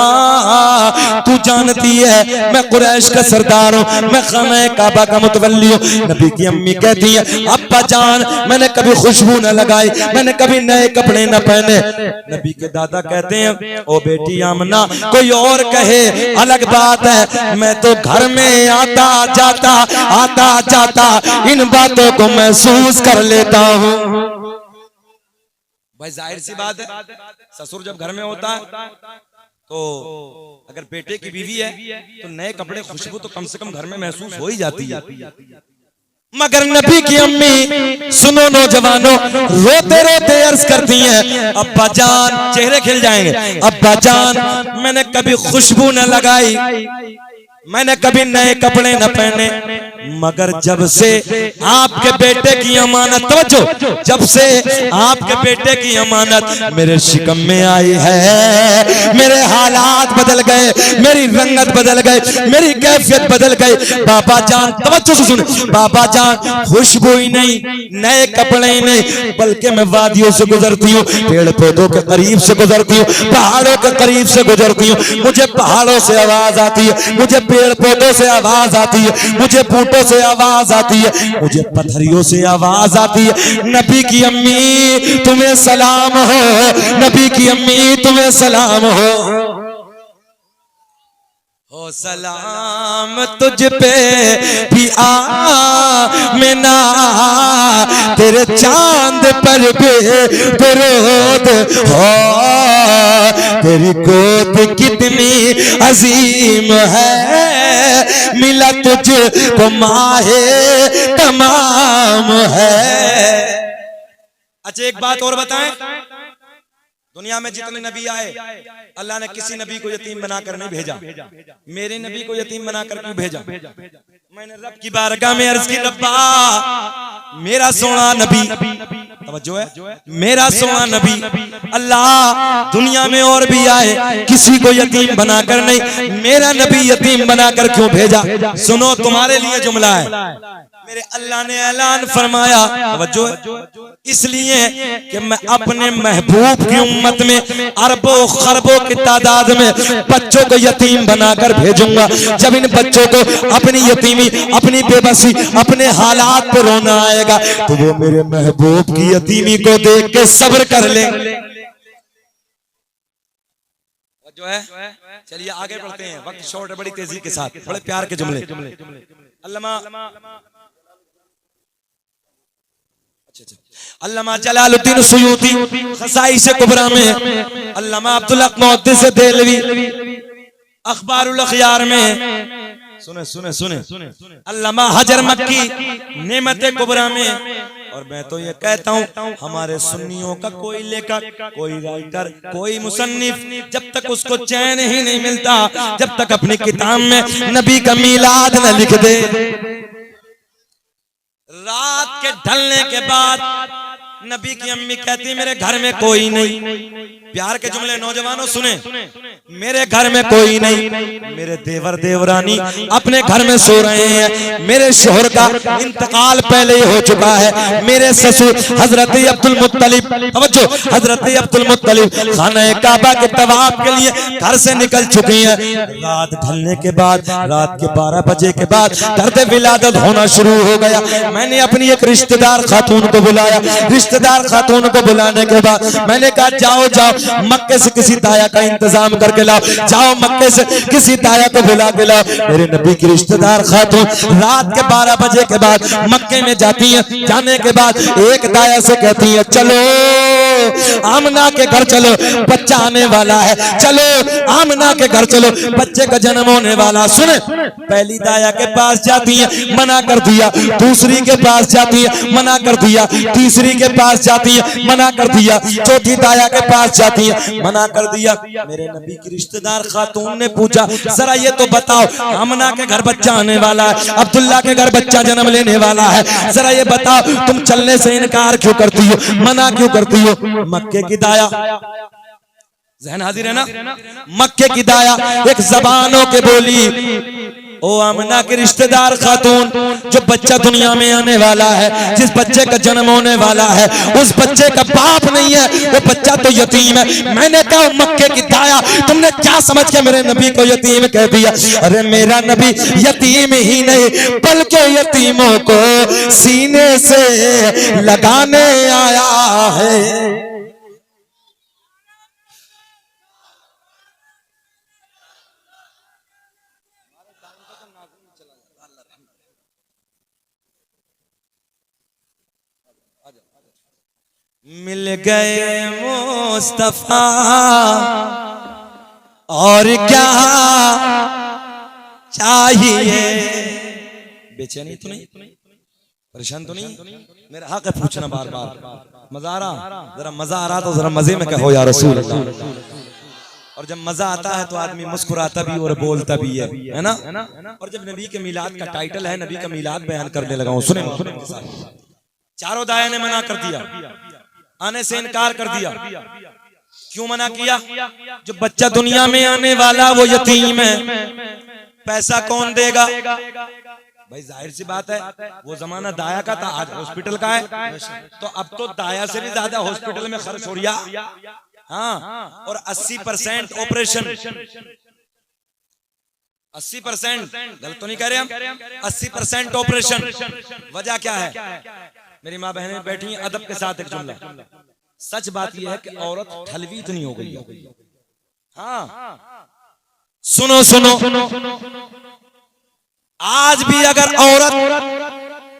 तू जानती है मैं कुरैश का सरदार हूँ, मैं खाना काबा का मुतवल्ली हूँ। नबी की अम्मी कहती है अब्बा जान मैंने कभी खुशबू न लगाई, मैंने कभी नए कपड़े न पहने। नबी के दादा कहते हैं ओ बेटी आमना कोई और कहे अलग बात है, मैं तो घर में आता जाता इन बातों को महसूस कर लेता हूँ। भाई जाहिर सी बात है, ससुर जब घर में होता है तो अगर बेटे की बीवी है तो नए कपड़े खुशबू तो कम से कम घर में महसूस हो ही जाती है। मगर नबी की अम्मी, सुनो नौजवानों, रोते रोते अर्ज करती हैं, अब्बा जान, चेहरे खिल जाएंगे, अब्बा जान मैंने कभी खुशबू न लगाई, मैंने कभी नए कपड़े न पहने, मगर जब से आपके बेटे की अमानत, तवज्जो, जब से आपके बेटे की अमानत मेरे शिकम में आई है, मेरे हालात बदल गए, मेरी रंगत बदल गए, मेरी कैफियत बदल गई। बाबा जान, तवज्जो से सुन, बाबा जान खुशबू ही नहीं, नए कपड़े ही नहीं, बल्कि मैं वादियों से गुजरती हूँ, पेड़ पौधों के करीब से गुजरती हूँ, पहाड़ों के करीब से गुजरती हूँ, मुझे पहाड़ों से आवाज आती है, मुझे पेड़ पौधों से आवाज आती है, मुझे बूटों से आवाज आती है, मुझे पत्थरियों से आवाज आती है। नबी की अम्मी तुम्हें सलाम हो, नबी की अम्मी तुम्हें सलाम हो सलाम तुझ पे भी आमिना, तेरे चांद पर भी दरूद हो, तेरी गोद कितनी अजीम है, मिला तुझको माहे तमाम है। अच्छा एक बात और बताएं, दुनिया में जितने नबी आए, अल्लाह ने किसी नबी को यतीम बनाकर नहीं भेजा, मेरे नबी को यतीम बनाकर क्यों भेजा? मैंने रब की बारगाह में अर्ज की, रब्बा मेरा सोना नबी, तवज्जो है, मेरा सोना नबी, अल्लाह दुनिया में और भी आए, किसी को यतीम बनाकर नहीं, मेरा नबी यतीम बनाकर क्यों भेजा? सुनो तुम्हारे लिए जुमला है, मेरे अल्लाह ने ऐलान फरमाया, तवज्जो है, इसलिए कि मैं अपने महबूब की उम्मत में अरबों खरबों की तादाद में बच्चों को यतीम बनाकर भेजूंगा। जब इन बच्चों को अपनी यतीमी, अपनी बेबसी, अपने हालात पर रोना आएगा, तो वो मेरे महबूब की यतीमी को देख के सब्र कर ले। जो है, चलिए आगे बढ़ते हैं, वक्त शॉर्ट है, बड़ी तेजी के साथ, बड़े प्यार के जुमले। अल्लामा जलालुद्दीन सुयूती खसाइस कुबरा में, अल्लामा अब्दुल हक मुहद्दिस देहलवी अखबारुल अखयार में, सुने सुने सुने, अल्लामा हजर मक्की नेमत कुबरा में। और मैं तो ये कहता हूँ, हमारे सुन्नियों का कोई लेखक, कोई राइटर, कोई मुसन्निफ, जब तक उसको चैन ही नहीं मिलता, जब तक अपनी किताब में नबी का मीलाद न लिख दे, रात के ढलने के बाद नबी की अम्मी कहती मेरे घर में कोई नहीं, प्यार के जुमले नौजवानों सुने, मेरे घर में कोई नहीं, मेरे देवर देवरानी अपने घर में सो रहे हैं, मेरे शोहर का इंतकाल पहले ही हो चुका है, मेरे ससुर हजरत अब्दुल मुत्तलिब, तवज्जो, हजरत अब्दुल मुत्तलिब खाना काबा के तवाफ के लिए घर से निकल चुकी हैं। रात ढलने के बाद, रात के 12 बजे के बाद दर्द विलादत होना शुरू हो गया। मैंने अपनी एक रिश्तेदार खातून को बुलाया, रिश्तेदार खातून को बुलाने के बाद मैंने कहा जाओ जाओ मक्के से किसी दाया का इंतजाम करके लाओ, जाओ मक्के से किसी दाया को बुला के लाओ। मेरे नबी की रिश्तेदार खातून रात के 12 बजे के बाद मक्के में जाती हैं, जाने के बाद एक दाया से कहती है चलो आमना के घर चलो, बच्चा आने वाला है, चलो आमना के घर चलो, बच्चे का जन्म होने वाला। सुने, पहली दाया के पास जाती है, मना कर दिया, दूसरी के पास जाती है, मना कर दिया, तीसरी के पास जाती है, मना कर दिया, चौथी दाया के पास जाती है, मना कर दिया। मेरे नबी की रिश्तेदार खातून ने पूछा जरा ये तो बताओ, आमना के घर बच्चा आने वाला है, अब्दुल्ला के घर बच्चा जन्म लेने वाला है, जरा ये बताओ तुम चलने से इनकार क्यों करती हो, मना क्यों करती हो? मक्के की दाया, जहन हाजिर है ना, मक्के की दाया एक जबानों के बोली, ओ आमना के रिश्तेदार खातून, जो बच्चा दुनिया में आने वाला है, जिस बच्चे का जन्म होने वाला है, उस बच्चे का बाप नहीं है, वो बच्चा तो यतीम है। मैंने कहा मक्के की दाया, तुमने क्या समझ के मेरे नबी को यतीम कह दिया? अरे मेरा नबी यतीम ही नहीं बल्कि यतीमों को सीने से लगाने आया है। मिल गए मुस्तफा और क्या चाहिए, बेचैनी तो नहीं, परेशान तो नहीं? मेरा हक है पूछना बार बार। मजा आ रहा? जरा मजा आ रहा तो जरा मजे में कहो या रसूल अल्लाह। और जब मजा आता है तो आदमी मुस्कुराता भी और बोलता भी है ना? और जब नबी के मिलाद का टाइटल है, नबी का मिलाद बयान करने लगा हूं, सुने चारों दाया ने मना कर दिया, आने से इनकार कर दिया। क्यों मना किया? जो बच्चा दुनिया में आने वाला वो यतीम है, पैसा कौन देगा? भाई जाहिर सी बात है, वो जमाना दाया का था, आज हॉस्पिटल का है। तो अब तो दाया से भी ज्यादा हॉस्पिटल में खर्च हो रहा। हाँ, और 80% ऑपरेशन, 80%, गलत तो नहीं कह रहे हम, 80% ऑपरेशन। वजह क्या है? मेरी माँ बहनें बैठी हैं, अदब के साथ एक जुमला, सच बात यह है कि औरत ठलवी इतनी हो गई है। हाँ, सुनो सुनो, आज भी अगर औरत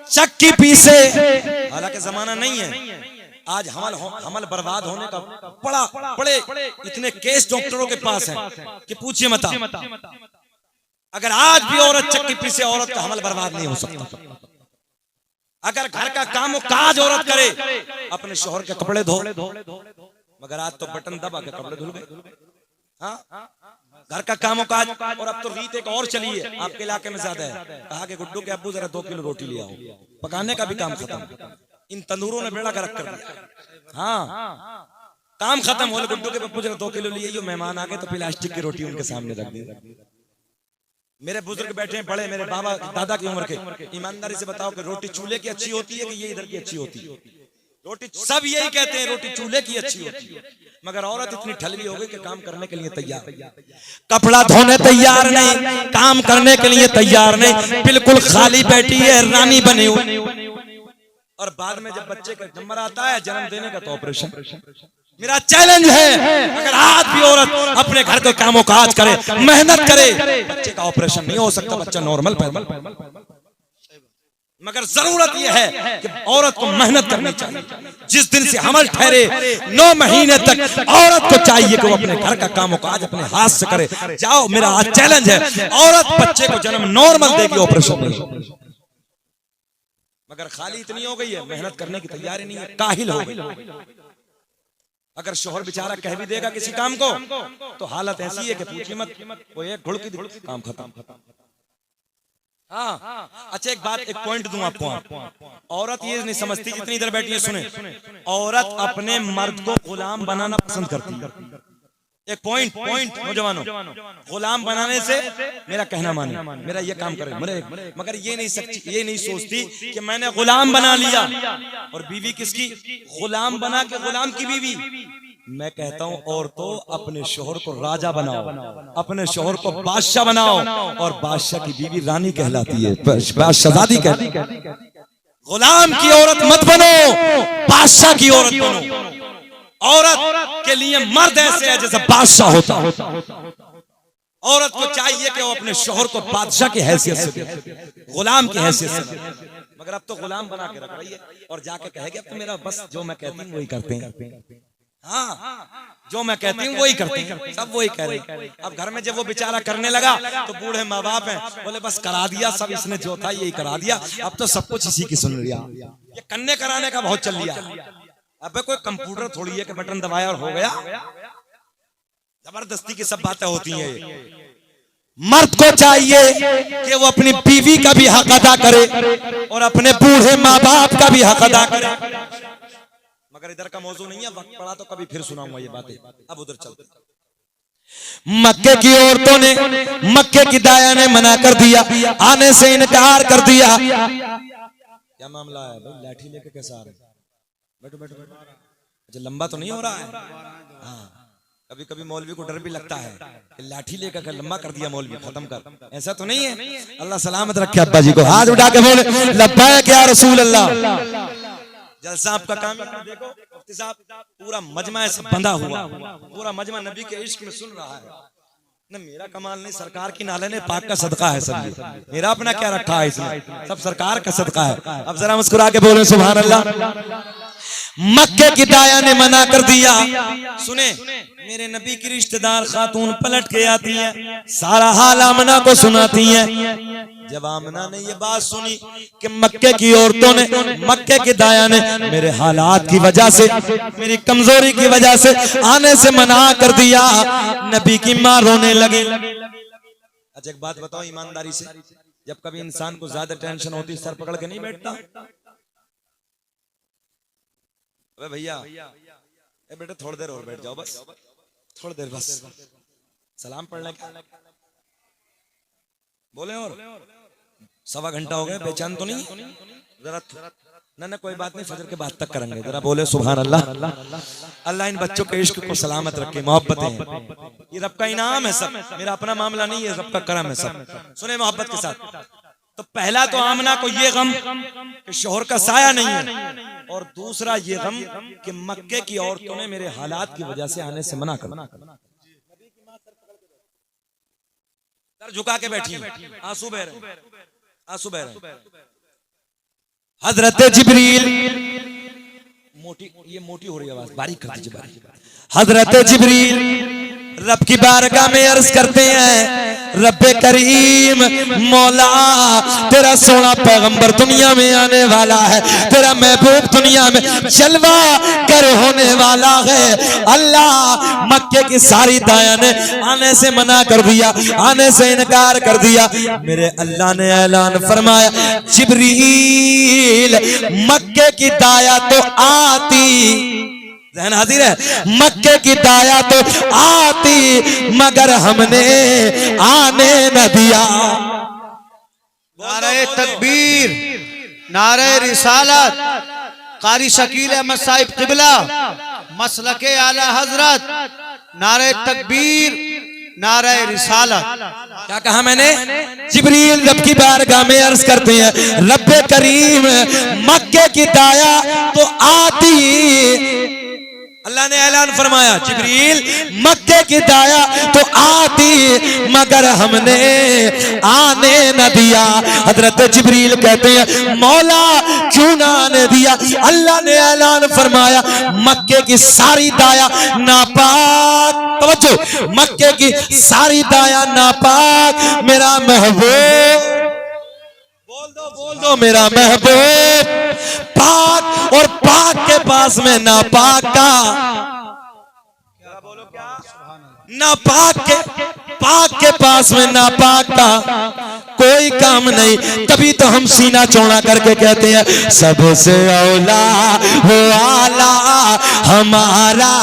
चक्की पीसे, हालांकि जमाना नहीं है, आज हमल बर्बाद होने का बड़े इतने केस डॉक्टरों के पास हैं कि पूछिए मत। अगर आज भी औरत चक्की पीसे, औरत का हमल बर्बाद नहीं हो सकता। अगर घर का काम काज औरत करे, अपने शोहर के कपड़े धो, मगर आज तो बटन दबा के कपड़े धुल गए। हाँ, घर का काम काज। और अब तो रीत एक और चली है, आपके इलाके में ज्यादा है। कहा कि गुड्डू के अब्बू जरा 2 किलो रोटी ले आओ, पकाने का भी काम खत्म। इन तंदूरों ने बेड़ा गर्क कर दिया। हाँ, काम खत्म। बोले गुड्डू के अब्बू जरा 2 किलो ले आइयो, मेहमान आ गए तो प्लास्टिक की रोटी उनके सामने रख दी। मेरे बुजुर्ग बैठे हैं बड़े, मेरे बाबा दादा की उम्र के, ईमानदारी से बताओ कि रोटी चूल्हे की अच्छी होती है कि ये इधर की अच्छी होती है? रोटी सब यही कहते हैं, रोटी चूल्हे की अच्छी होती है। मगर औरत इतनी ठलवी हो गई कि काम करने के लिए तैयार, कपड़ा धोने तैयार नहीं, काम करने के लिए तैयार नहीं, बिल्कुल खाली बैठी है, रानी बनी हुई। और बाद में जब बच्चे का नंबर आता है जन्म देने का तो ऑपरेशन। मेरा चैलेंज है, अगर आज भी औरत अपने घर के कामों काज करे, मेहनत करे, बच्चे का ऑपरेशन नहीं हो सकता, बच्चा नॉर्मल पैदा। मगर जरूरत यह है कि औरत को मेहनत करनी चाहिए। जिस दिन से हमल ठहरे 9 महीने तक औरत को चाहिए कि वो अपने घर का काम काज अपने हाथ से करे। जाओ, मेरा आज चैलेंज है, औरत बच्चे को जन्म नॉर्मल देगी, ऑपरेशन नहीं। मगर खाली इतनी हो गई है, मेहनत करने की तैयारी नहीं है, काहिल हो गई। अगर शोहर बेचारा कह भी देगा किसी काम को तो हालत ऐसी है कि पूछिए मत, वो एक घुड़की काम खत्म। हाँ, अच्छा एक बात, एक पॉइंट दूं आपको। औरत ये नहीं समझती, जितनी इधर बैठी है सुने, औरत अपने मर्द को गुलाम बनाना पसंद करती है। एक पॉइंट नौजवानों, गुलाम बनाने से मेरा कहना माने, मेरा ये काम करे, मगर ये नहीं सोचती कि मैंने गुलाम बना लिया। और बीवी किसकी? गुलाम बना के गुलाम की बीवी। मैं कहता हूं औरतों, अपने शोहर को राजा बनाओ, अपने शोहर को बादशाह बनाओ, और बादशाह की बीवी रानी कहलाती है, शहजादी कहती है। गुलाम की औरत मत बनो, बादशाह की औरत बनो। औरत के लिए मर्द ऐसे है जैसे बादशाह होता। औरत को चाहिए कि वो अपने शोहर को बादशाह की हैसियत से दे, गुलाम की हैसियत से दे। मगर अब तो गुलाम बना के रख रही है और जाके कहेगी अब तो मेरा बस जो मैं कहती हूँ वही करते हैं। हाँ, जो मैं कहती हूँ वही करते हैं, सब वही कह रहे हैं। अब घर में जब वो बेचारा करने लगा तो बूढ़े माँ बाप हैं, बोले बस करा दिया, सब इसने जो था यही करा दिया, अब तो सब कुछ इसी की सुन लिया। ये कन्ने कराने का बहुत चल लिया। अब कोई कंप्यूटर थोड़ी है कि बटन दबाया और हो गया। जबरदस्ती की सब बातें होती हैं। मर्द को चाहिए कि वो अपनी बीवी का भी हक अदा करे और अपने बूढ़े माँ बाप का भी हक अदा करे। मगर इधर का मौजू नहीं है, वक्त पड़ा तो कभी फिर सुनाऊंगा ये बातें। अब उधर चलते। मक्के की औरतों ने, मक्के की दाया ने मना कर दिया, आने से इनकार कर दिया। क्या मामला है भाई? लाठी लेके कैसे आ रहे? बैठो बैठो बैठो। अच्छा, लंबा तो नहीं हो रहा है? हाँ, कभी कभी मौलवी को डर भी लगता है कि लाठी लेकर लंबा कर दिया मौलवी, खत्म कर। ऐसा तो नहीं है? अल्लाह सलामत रखे अब्बा जी को। हाथ उठा के बोले लब्बैक या रसूल अल्लाह। जलसा आपका काम देखो, मुफ्ती साहब पूरा मजमा ऐसे बंधा हुआ, पूरा मजमा नबी के इश्क में सुन रहा है। न मेरा कमाल नहीं, सरकार की नाले ने पाक का सदका है सब। ये मेरा अपना क्या रखा है इसमें? सब सरकार का सदका है। अब जरा मुस्कुरा के बोले सुभान अल्लाह। मक्के की दाया ने मना कर दिया। सुने, मेरे नबी की रिश्तेदार खातून पलट के आती है, सारा हाल आमना को सुनाती है। जब आमना ने ये बात सुनी कि मक्के की औरतों ने, मक्के की दाया ने मेरे हालात की वजह से, मेरी कमजोरी की वजह से आने से मना कर दिया, नबी की मां रोने लगी। अच्छा एक बात बताओ ईमानदारी से, जब कभी इंसान को ज्यादा टेंशन होती सर पकड़ के नहीं बैठता? अबे भैया बेटे थोड़ी देर और बैठ जाओ, बस थोड़ी देर, बस सलाम पढ़ने का बोले और 1.25 घंटा हो गया, बेचैन तो नहीं? जरा ना कोई बात नहीं, फजर के बाद तक करेंगे। जरा बोले सुभान अल्लाह। अल्लाह इन बच्चों के इश्क को सलामत रखे, मोहब्बतें हैं, ये रब का इनाम है सब, मेरा अपना मामला नहीं है, रब का करम है सब। सुने मोहब्बत के साथ। तो पहला तो आमना को ये गम कि शोहर का साया नहीं है, और दूसरा ये गम कि मक्के की औरतों ने मेरे हालात की वजह से आने से मना कर। सर झुका के बैठी, आंसू बह रहे, आंसू बह रहे। हजरत जिब्रील, ये मोटी हो रही है आवाज, बारीक कर दीजिए, बारीक। हजरत जिब्रील रब की बारगाह में अर्ज करते हैं, रब्बे करीम मौला तेरा सोना पैगंबर दुनिया में आने वाला है, तेरा महबूब दुनिया में जलवा कर होने वाला है। अल्लाह मक्के की सारी दाया ने आने से मना कर दिया, आने से इनकार कर दिया। मेरे अल्लाह ने ऐलान फरमाया, जिब्रील मक्के की दाया तो आती, ज़हन हाजिर है, मक्के की दाया तो आती मगर हमने आने न दिया। नारे तकबीर, नारे रिसालत, कारी शकील अहमद साहिब क़िबला, मसलके आला हजरत, नारे तकबीर, नारे रिसालत। क्या कहा मैंने? जिब्रील रब की बारगाह में अर्ज करते हैं, रब्बे करीम मक्के की दाया तो आती, अल्लाह ने ऐलान फरमाया, जिब्रील मक्के की दाया तो आती मगर हमने आने न दिया। हजरत जिब्रील कहते हैं, मौला क्यों ना आने दिया? अल्लाह ने ऐलान फरमाया, मक्के की सारी दाया नापाक, तवज्जो, मक्के की सारी दाया नापाक, मेरा महबूब, बोल दो मेरा महबूब पाक, और पाक के पास में नापाक का, बोलो क्या, नापाक के, पाक के पास में नापाक का कोई काम नहीं। तभी तो हम सीना चौड़ा करके कहते हैं, सबसे औला वो आला हमारा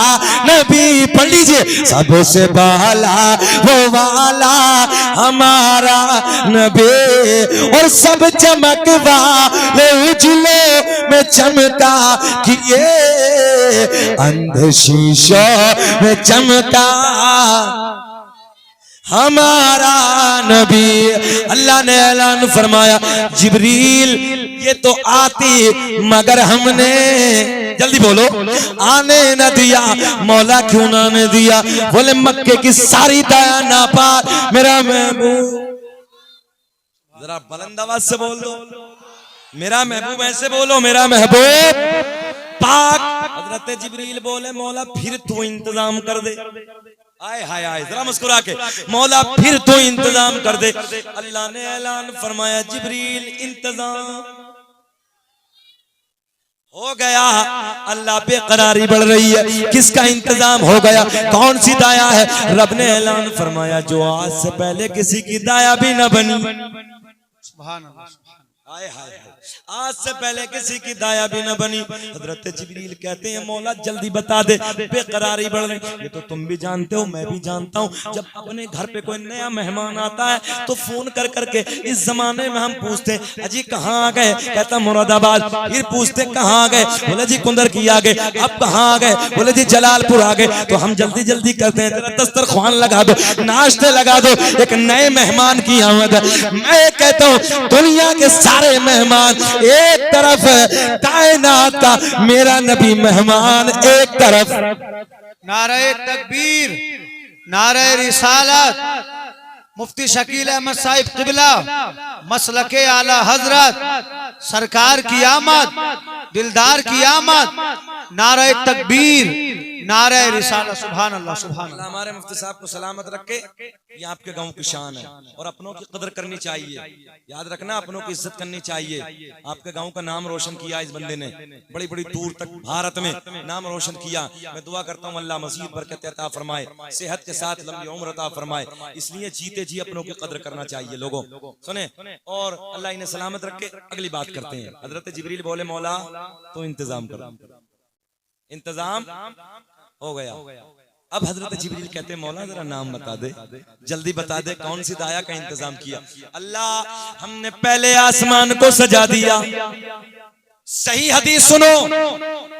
नबी। पढ़ लीजिए, सबसे बाला वो वाला हमारा नबी, और सब चमक वाले उजले में चमका कि ये अंध शीशों में चमका हमारा नबी। अल्लाह ने ऐलान फरमाया, जिब्रील ये तो आती मगर हमने, जल्दी बोलो, आने न दिया। मौला क्यों ना आने दिया? बोले मक्के की सारी दाया नापाक, मेरा महबूब, जरा बुलंद आवाज से बोल दो, मेरा महबूब, ऐसे बोलो, मेरा महबूब पाक। हजरत जिब्रील बोले, मौला फिर तू इंतजाम कर दे। आए हाय हाय, जरा मुस्कुरा के, मौला फिर तो इंतजाम कर दे। अल्लाह ने ऐलान फरमाया, जिब्रील इंतजाम हो गया। अल्लाह पे करारी बढ़ रही है, किसका इंतजाम हो गया? कौन सी दाया है? रब ने ऐलान फरमाया, जो आज से पहले किसी की दाया भी न बनी। सुभान अल्लाह, हाय हाय, आज से पहले किसी की दाया भी न बनी। हजरत जिब्रील कहते हैं, मौला जल्दी बता दे, बेकरारी बढ़ रही। ये तो तुम भी जानते हो, मैं भी जानता हूँ, जब अपने घर पे कोई नया मेहमान आता है तो फोन कर करके, इस जमाने में हम पूछते हैं, अजी कहाँ आ गए? कहता मुरादाबाद। फिर पूछते कहाँ आ गए? बोले जी कुंदर की आ गए। अब कहाँ आ गए? बोले जी जलालपुर आ गए। तो हम जल्दी जल्दी करते हैं, जरा दस्तरख्वान लगा दो, नाश्ते लगा दो, एक नए मेहमान की आमद है। मैं कहता हूँ, दुनिया के सारे मेहमान एक तरफ, कायनात का मेरा नबी मेहमान एक तरफ। नारे तकबीर, नारे रिसालत, मुफ्ती शकील अहमद साहिब क़िबला, मसलके आला हजरत, सरकार की आमद, दिलदार की आमद। नारे तकबीर, नारे रिसालत। सुभान अल्लाह, सुभान अल्लाह। हमारे मुफ्ती साहब को सलामत रखे। ये आपके गांव की शान है और अपनों की कदर करनी चाहिए। याद रखना, अपनों की इज्जत करनी चाहिए। आपके गांव का नाम रोशन किया इस बंदे ने, बड़ी बड़ी दूर तक भारत में नाम रोशन किया। मैं दुआ करता हूँ अल्लाह मज़ीद बरकत अता फरमाए, सेहत के साथ लंबी उम्र अता फरमाए। इसलिए जीते जी अपनों की कदर करना चाहिए लोगों। सुने, और अल्लाह इन्हें सलामत रखे। अगली बात करते हैं। हजरत जिब्रील बोले मौला तो इंतजाम करो। इंतजाम हो गया। अब हजरत जिब्रील कहते हैं मौला जरा नाम बता दे, जल्दी बता दे कौन सी दाया का इंतजाम किया। अल्लाह हमने पहले आसमान को सजा दिया। सही हदीस सुनो,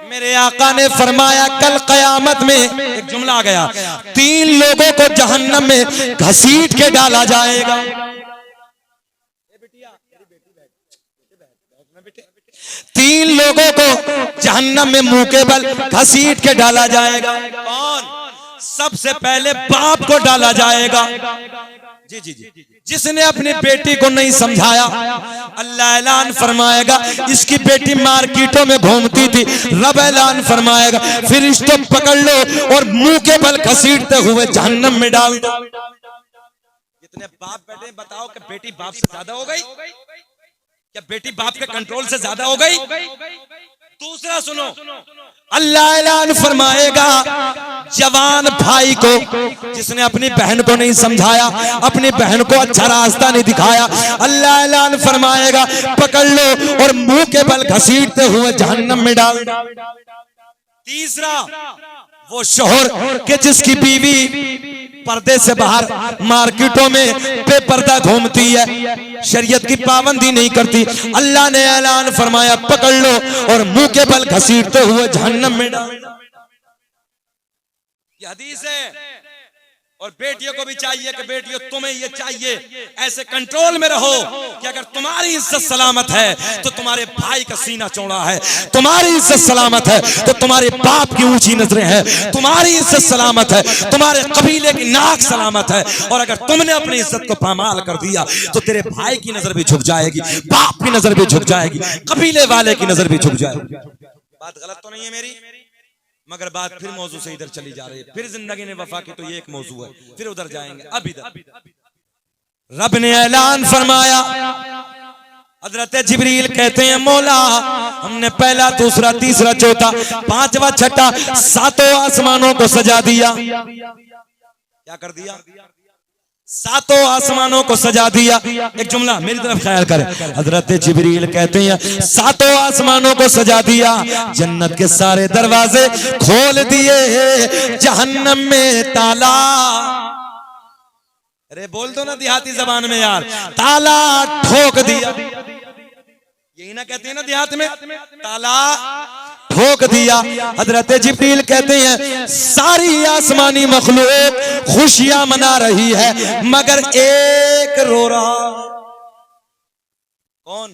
मेरे आका ने फरमाया कल कयामत में एक जुमला आ गया, 3 लोगों को जहन्नम में घसीट के डाला जाएगा। 3 लोगों को जहन्नम में मुंह के बल घसीट के डाला जाएगा। कौन? सबसे पहले बाप को डाला जाएगा। जी जी जी, जिसने अपनी बेटी को नहीं समझाया। अल्लाह ऐलान फरमाएगा इसकी बेटी मार्केटों में घूमती थी। रब ऐलान फरमाएगा फिर इसको पकड़ लो और मुंह के बल घसीटते हुए जहन्नम में डाल दो। कितने बाप बैठे बताओ कि बेटी बाप से ज्यादा हो गई? क्या बेटी बाप के कंट्रोल से ज्यादा हो गई? दूसरा सुनो, अल्लाह ऐलान फरमाएगा जवान भाई को जिसने अपनी बहन को नहीं समझाया, अपनी बहन को अच्छा रास्ता नहीं दिखाया, अल्लाह ऐलान फरमाएगा पकड़ लो और मुंह के बल घसीटते हुए जहन्नम में डाल। तीसरा वो शोहर के जिसकी बीवी पर्दे से बाहर मार्केटों में बेपर्दा घूमती है, शरीयत की पाबंदी नहीं करती। अल्लाह ने ऐलान फरमाया पकड़ लो और मुंह के बल घसीटते हुए जहन्नम में डाल। ये हदीस है। और बेटियों को भी चाहिए कि बेटियों तुम्हें ये चाहिए ऐसे कंट्रोल में रहो कि अगर तुम्हारी इज्जत सलामत है तो तुम्हारे भाई का सीना चौड़ा है, तुम्हारी इज्जत सलामत है तो तुम्हारे बाप की ऊंची नजरें हैं, तुम्हारी इज्जत सलामत है तुम्हारे कबीले की नाक सलामत है। और अगर तुमने अपनी इज्जत को पामाल कर दिया तो तेरे भाई की नजर भी झुक जाएगी, बाप की नजर भी झुक जाएगी, कबीले वाले की नजर भी झुक जाएगी। बात गलत तो नहीं है मेरी? मगर बात फिर मौजू से इधर चली जा रही है। फिर जिंदगी ने वफा की तो ये एक मौजू है, फिर उधर जाएंगे। अब इधर रब ने ऐलान फरमाया, हजरत जिब्रील कहते हैं मौला हमने पहला दूसरा तीसरा चौथा पांचवा छठा 7 आसमानों को सजा दिया। क्या कर दिया? 7 आसमानों को सजा दिया। एक जुमला मेरी तरफ ख्याल करें। हजरत जिब्रील कहते हैं 7 आसमानों को सजा दिया, जन्नत के सारे दरवाजे खोल दिए, जहन्नम में ताला। अरे बोल दो ना देहाती जबान में यार, ताला ठोक दिया। यही ना कहते हैं ना देहात में, ताला ठोक दिया। हजरत जिब्रील कहते हैं सारी आसमानी मखलूक खुशियां मना रही है मगर एक रो रहा। कौन?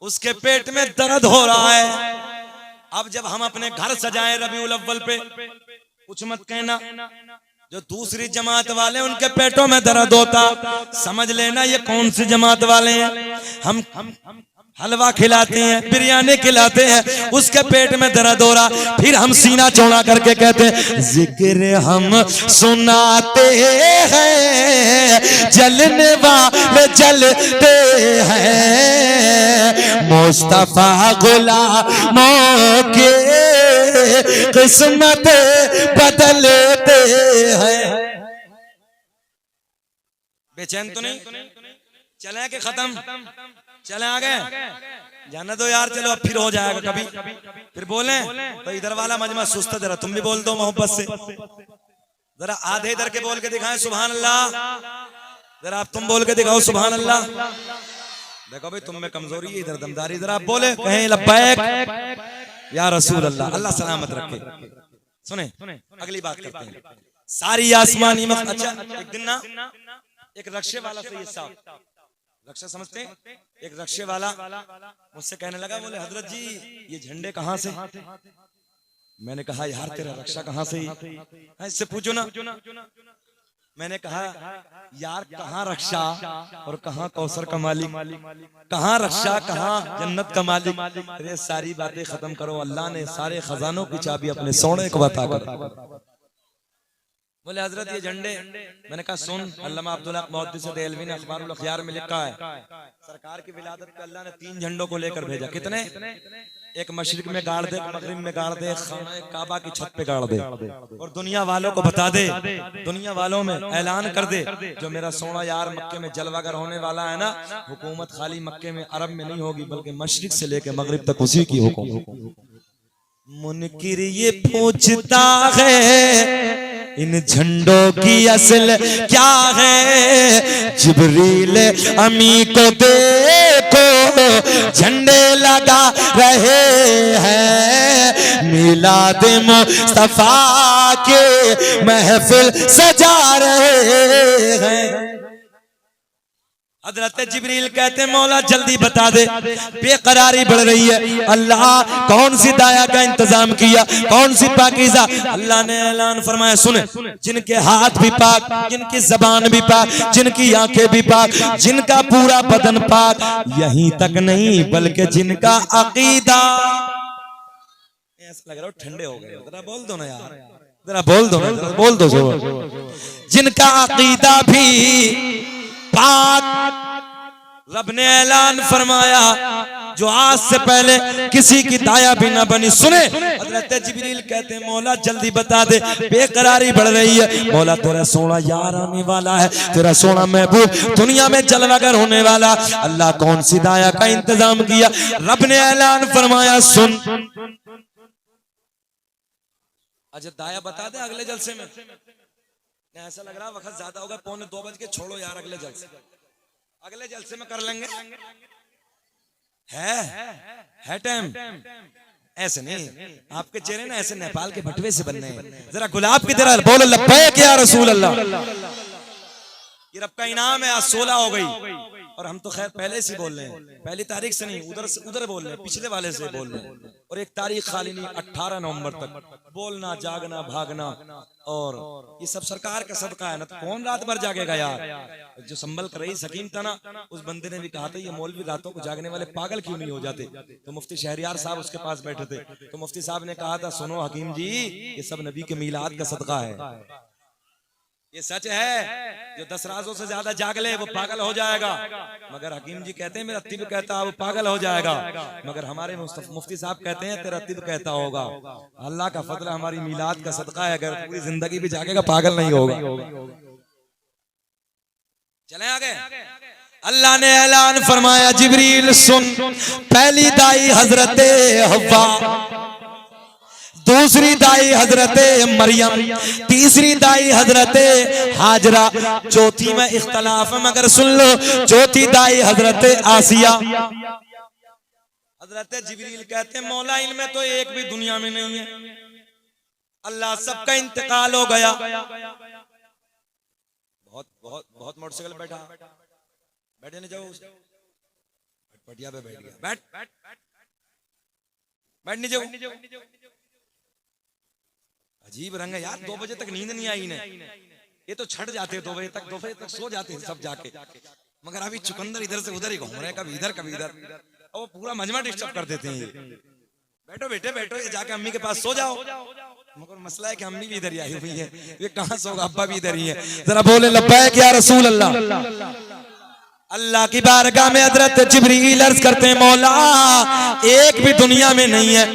उसके पेट में दर्द हो रहा है। अब जब हम अपने घर सजाएं रबीउल अव्वल पे, कुछ मत कहना, जो दूसरी जमात वाले उनके पेटों में दर्द होता, समझ लेना ये कौन सी जमात वाले हैं। हम हलवा खिलाते हैं, बिरयानी खिलाते हैं, उसके पेट में दर्द हो रहा, फिर हम सीना चौड़ा करके कहते हैं जिक्र हम सुनाते हैं, जलने वाले जलते हैं, मुस्तफा गुलामों के किस्मत बदलते हैं। बेचैन तो नहीं? चले कि खत्म? चले आगे? जाना दो यार, चलो अब फिर हो जाएगा कभी। फिर बोले तो इधर वाला मजमा सुस्त है, जरा तुम भी बोल दो मोहब्बत से। जरा आधे इधर के बोल के दिखाएं सुभान अल्लाह। जरा आप तुम बोल के दिखाओ सुभान अल्लाह। देखो भाई तुम में कमजोरी है, इधर दमदारी, जरा आप बोले कहें लब्बैक या रसूल अल्लाह। अल्लाह सलामत रखे। सुने अगली बात करते हैं। सारी आसमानी अच्छा एक दिन ना एक रक्षे वाला से ये साहब, रक्षा समझते हैं, एक रक्षे वाला मुझसे कहने लगा, बोले हजरत जी ये झंडे कहाँ से? मैंने कहा यार तेरा रक्षा कहाँ से? इससे पूछो ना। मैंने कहा यार कहाँ रक्षा और कहाँ कौसर का मालिक, कहाँ रक्षा कहाँ जन्नत का मालिक। अरे सारी बातें खत्म करो, अल्लाह ने सारे खजानों की चाबी अपने सोने को बता कर। बोले हजरत ये झंडे, मैंने कहा सुन, अल्लामा अब्दुल हक मुहद्दिस देहलवी ने अखबारुल अखयार में लिखा है सरकार की विलादत पे अल्लाह ने 3 झंडों को लेकर भेजा। कितने? एक मशरिक में गाड़ दे, मगरिब में गाड़ दे, खाने काबा की छत पे गाड़ दे और दुनिया वालों को बता दे, दुनिया वालों में ऐलान कर दे जो मेरा सोना यार मक्के में जलवागर होने वाला है ना, हुकूमत खाली मक्के में अरब में नहीं होगी बल्कि मशरिक से लेकर मगरिब तक उसी की हुकूमत। मुनकिर ये पूछता है इन झंडों की असल क्या है, जिब्रील अमी को देखो झंडे लगा रहे हैं, मिलाद मुस्तफा के महफिल सजा रहे हैं। हज़रत जिब्रील कहते मौला जल्दी बता दे, बेकरारी बढ़ रही है, अल्लाह कौन सी दाया का इंतजाम किया, कौन सी पाकीज़ा। अल्लाह ने ऐलान फरमाया सुने, जिनके हाथ भी पाक, जिनकी जबान भी पाक, जिनकी आंखें भी पाक, जिनका पूरा बदन पाक, यहीं तक नहीं बल्कि जिनका अकीदा, ऐसा लग रहा है ठंडे हो गए, जरा बोल दो ना यार, जरा बोल दो ना, बोल दो जिनका अकीदा भी पाक। रब ने ऐलान फरमाया जो आज से पहले किसी की दाया भी ना बनी। सुने हज़रत जिब्रील कहते हैं मौला जल्दी बता दे, बेकरारी बढ़ रही है, मौला तेरा सोना यार आने वाला है, तेरा सोना महबूब दुनिया में जलवागर होने वाला। अल्लाह कौन सी दाया का इंतजाम किया। रब ने ऐलान फरमाया सुन, अच्छा दाया बता दे अगले जलसे में। ऐसा लग रहा वक्त ज्यादा होगा, 1:45 बजे, छोड़ो यार अगले जलसे में कर लेंगे। है टाइम, ऐसे नहीं, आपके चेहरे ना ऐसे नेपाल के भटवे से बनने हैं, जरा गुलाब की तरह बोलो लब्बैक या रसूल अल्लाह। ये रब का इनाम है, आज 16 हो गई और हम तो खैर पहले से बोल रहे हैं, पहली तारीख से नहीं, उधर बोल रहे हैं, पिछले वाले से बोल रहे हैं। और एक तारीख खाली नहीं, 18 नवंबर तक बोलना, जागना, भागना, और ये सब सरकार का सदका है ना, तो कौन रात भर जागेगा यार। जो संभल कर रही हकीम था ना, उस बंदे ने भी कहा था ये मौलवी रातों को जागने वाले पागल क्यों नहीं हो जाते। तो मुफ्ती शहरियार साहब उसके पास बैठे थे, तो मुफ्ती साहब ने कहा था सुनो हकीम जी, ये सब नबी के मीलाद का सदका है, ये सच है। जो 10 राजों से ज्यादा जाग ले वो पागल हो जाएगा, मगर हकीम जी कहते हैं मेरा तिब कहता है वो पागल हो जाएगा, मगर हमारे मुफ्ती साहब कहते हैं तेरा तिब कहता होगा। अल्लाह का फजल हमारी मीलाद का सदका है, अगर पूरी जिंदगी भी जागेगा पागल नहीं होगा। चले आगे, अल्लाह ने ऐलान फरमाया जिब्रील सुन, पहली दाई हजरत हव्वा, दूसरी दाई हजरत मरियम, तीसरी दाई हजरत हाजरा, चौथी में इख्तलाफ है मगर सुन लो, चौथी दाई हजरत आसिया। हजरत जिब्रील कहते मौला इनमें तो एक भी दुनिया में नहीं है, अल्लाह सबका इंतकाल हो गया। बहुत बहुत बहुत मोटरसाइकिल बैठा, बैठे नहीं जाओ, पटिया पे बैठ गया, बैठ नहीं जाओ। अजीब रंग है यार, 2 बजे तक नींद नहीं आई इन्हें, ये तो छट जाते 2 बजे तक सो जाते हैं सब जाके, मगर अभी चुकंदर इधर से उधर ही घूम रहे हैं, कभी इधर कभी इधर, और वो पूरा मजमा डिस्टर्ब कर देते हैं। बैठो बेटे बैठो, ये जाके अम्मी के पास सो जाओ, मगर मसला है कि अम्मी भी इधर ही आई हुई है, ये कहाँ सोगा, अब्बा भी इधर ही है। जरा बोले लब्बैक या रसूल अल्लाह। अल्लाह की बारगाह में हजरत जिब्रील अर्ज करते हैं मौला एक भी दुनिया में नहीं है।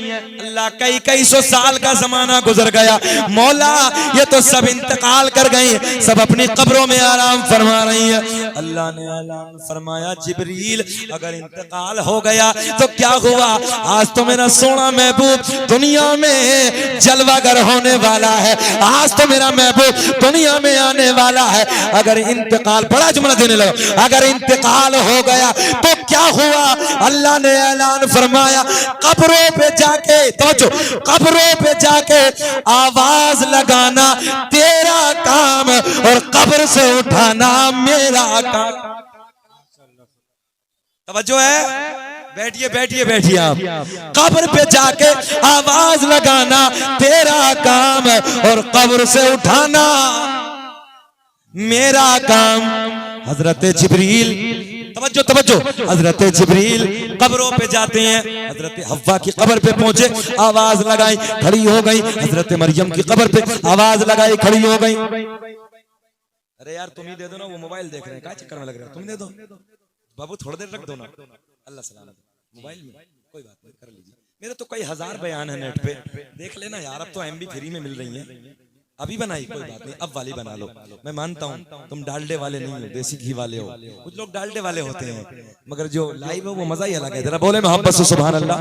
अल्लाह कई सौ साल का जमाना गुजर गया, मौला ये तो सब इंतकाल कर गए, सब अपनी कब्रों में आराम फरमा रही है। अल्लाह ने ऐलान फरमाया जिब्रील अगर इंतकाल हो गया तो क्या हुआ, आज तो मेरा सोना महबूब दुनिया में जलवागर होने वाला है, आज तो मेरा महबूब दुनिया में आने वाला है। अगर इंतकाल, बड़ा जुमला देने लगा, अगर इंतकाल हो गया तो क्या हुआ, अल्लाह ने ऐलान फरमाया कब्रों पे जाके, तो कब्रों पे जाके आवाज लगाना तेरा काम और कब्र से उठाना मेरा काम। तवज्जो है, बैठिए बैठिए बैठिए, आप कब्र पे जाके आवाज लगाना तेरा काम और कब्र से उठाना मेरा काम हजरत जिब्रील, तवज्जो तवज्जो, हजरत जिब्रील कब्रों पे जाते हैं। हजरत हव्वा की कब्र पे पहुंचे, आवाज लगाई, खड़ी हो गई। हजरत मरियम की कब्र पे आवाज लगाई, खड़ी हो गई। अरे यार तुम ही दे दो ना, वो मोबाइल देख रहे हैं, क्या चक्कर में लग रहे हो, तुम दे दो बाबू, थोड़ी देर रख दो ना, अल्लाह सलामत। मोबाइल में कोई बात नहीं, कर लीजिए। मेरे तो कई हजार बयान है नेट पे, देख लेना यार। अब तो एमबी फ्री में मिल रही है, अभी बनाई कोई बात नहीं, अब वाली बना लो। मैं मानता हूँ तुम डालडे वाले नहीं हो, देसी घी वाले हो। कुछ लोग डालडे वाले होते हैं, मगर जो लाइव है वो मजा ही अलग है। जरा बोले मोहब्बत से सुभान अल्लाह।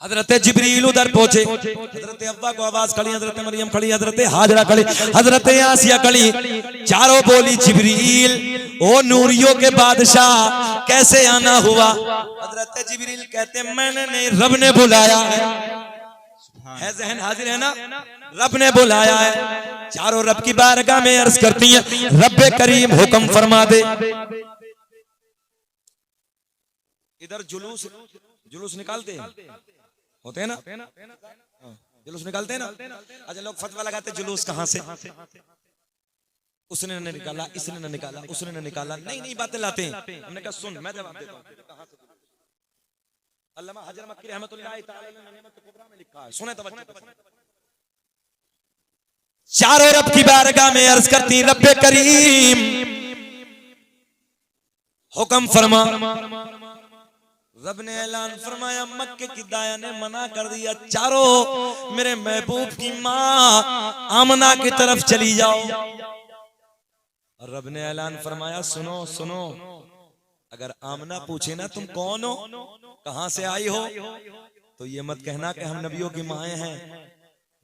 हजरत जिब्रील उधर पहुंचे, हजरत अब्बा को आवाज खड़ी, हजरत मरियम खड़ी, हजरत हाजरा खड़ी, हजरत आसिया खड़ी। चारों बोली जिब्रील ओ नूरियों के बादशाह कैसे आना हुआ? हजरत जिब्रील कहते मैंने नहीं, रब ने बुलाया है। जहन हाजिर है ना, रब ने बुलाया है। चारों रब की बारगाह में अर्ज करती हैं, रब्बे करीम हुक्म फरमा दे। इधर जुलूस निकालते हैं, होते हैं ना, जुलूस निकालते हैं ना। अच्छा लोग फतवा लगाते जुलूस कहां से, उसने न निकाला, इसने न निकाला, उसने न निकाला, नई नई बातें लाते हैं। हमने कहा सुन, मैं जवाब देता हूं। अल्लामा हजर मक्की रहमतुल्लाह तआला ने निअमत कुबरा में लिखा है, सुने तवज्जो। चारों रब की बारगाह में अर्ज करती, रब्बे करीम हुक्म फरमा। रब ने ऐलान फरमाया, मक्के की दाया ने मना कर दिया, चारों मेरे महबूब की माँ आमना की तरफ चली जाओ। और रब ने ऐलान फरमाया, सुनो सुनो, अगर आमना पूछे ना तुम कौन हो, कहां से आई हो, तो ये मत कहना कि हम नबियों की माएँ हैं,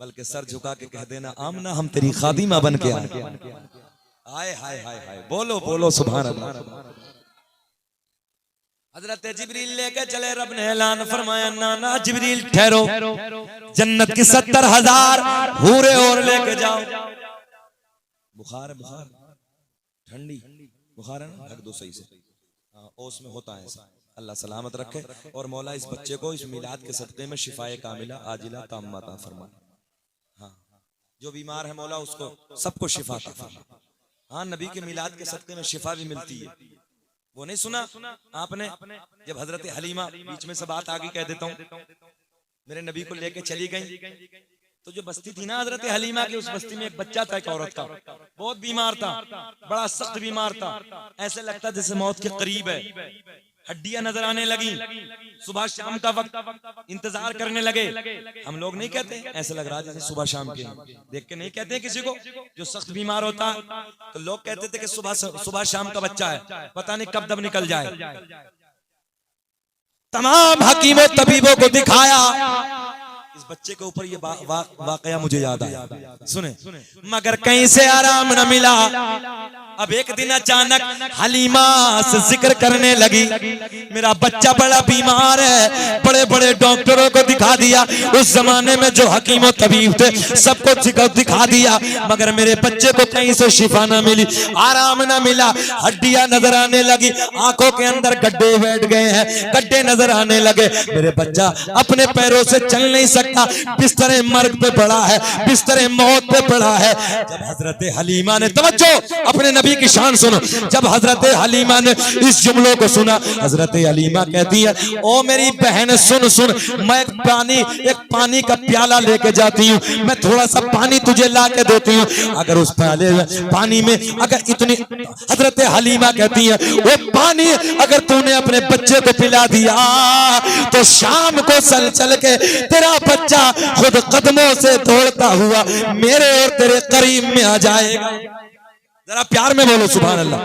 बल्कि सर झुका के कह देना, आमना हम तेरी खादिमा बन के आए। हाय हाय हाय हाय, बोलो बोलो सुभान अल्लाह। हजरत जिब्रील लेके चले, रब ने ऐलान फरमाया, नाना जिब्रील ठहरो, जन्नत की 70,000 हूरे और लेके जाओ। बुखार बुखार ठंडी बुखार है ना, ढक दो सही से, ओस में होता है ऐसा। अल्लाह सलामत रखे और मौला इस बच्चे को इस मिलाद के सदक़े में शिफाए कामिला आजिला ताम्मा अता फरमाए। हाँ, जो बीमार है मौला उसको सबको शिफा अता फरमाए। हाँ, नबी के मिलाद के सदक़े में शिफा भी मिलती है। वो नहीं सुना आपने, जब हजरत हलीमा, बीच में से बात आगे कह देता हूँ, मेरे नबी को लेके चली गई, तो जो बस्ती थी ना हजरत हलीमा की, उस बस्ती में एक बच्चा था, एक औरत का, बहुत बीमार था, बड़ा सख्त बीमार था, ऐसे लगता जैसे मौत के करीब है। हड्डियां नजर आने लगी, सुबह शाम का वक्त इंतजार करने लगे। हम लोग नहीं कहते, ऐसे लग रहा जैसे सुबह शाम के, देख के नहीं कहते किसी को जो सख्त बीमार होता, तो लोग कहते थे कि सुबह शाम का बच्चा है, पता नहीं कब दब निकल जाए। तमाम हकीमों तबीबों को दिखाया, इस बच्चे के ऊपर ये वाकया मुझे याद आया, सुने, मगर कहीं से आराम न मिला। अब एक दिन अचानक हलीमा से जिक्र करने लगी, मेरा बच्चा बड़ा बीमार है, बड़े बड़े डॉक्टरों को दिखा दिया, उस जमाने में जो हकीम और तबीब थे सबको दिखा दिया, मगर मेरे बच्चे को कहीं से शिफा न मिली, आराम न मिला। हड्डियां नजर आने लगी, आंखों के अंदर गड्ढे बैठ गए हैं, गड्ढे नजर आने लगे। मेरे बच्चा अपने पैरों से चल नहीं सकता, बिस्तर मर्ग पे पड़ा है, बिस्तर मौत पे पड़ा है। जब हजरत हलीमा ने, तवज्जो, अपने नबी की शान सुनो, जब हजरत हलीमा ने इस जुमलों को सुना, हजरत हलीमा कहती है, ओ मेरी बहन सुन सुन, मैं एक पानी का प्याला लेके जाती हूँ, मैं थोड़ा सा पानी तुझे ला के देती हूँ, अगर उस प्याले पानी में अगर इतनी, हजरत हलीमा कहती है, वो पानी अगर तूने अपने बच्चे को पिला दिया तो शाम को चल चल के तेरा बच्चा खुद कदमों से दौड़ता हुआ मेरे और तेरे करीब में आ जाएगा। जरा प्यार में बोलो सुभान अल्लाह।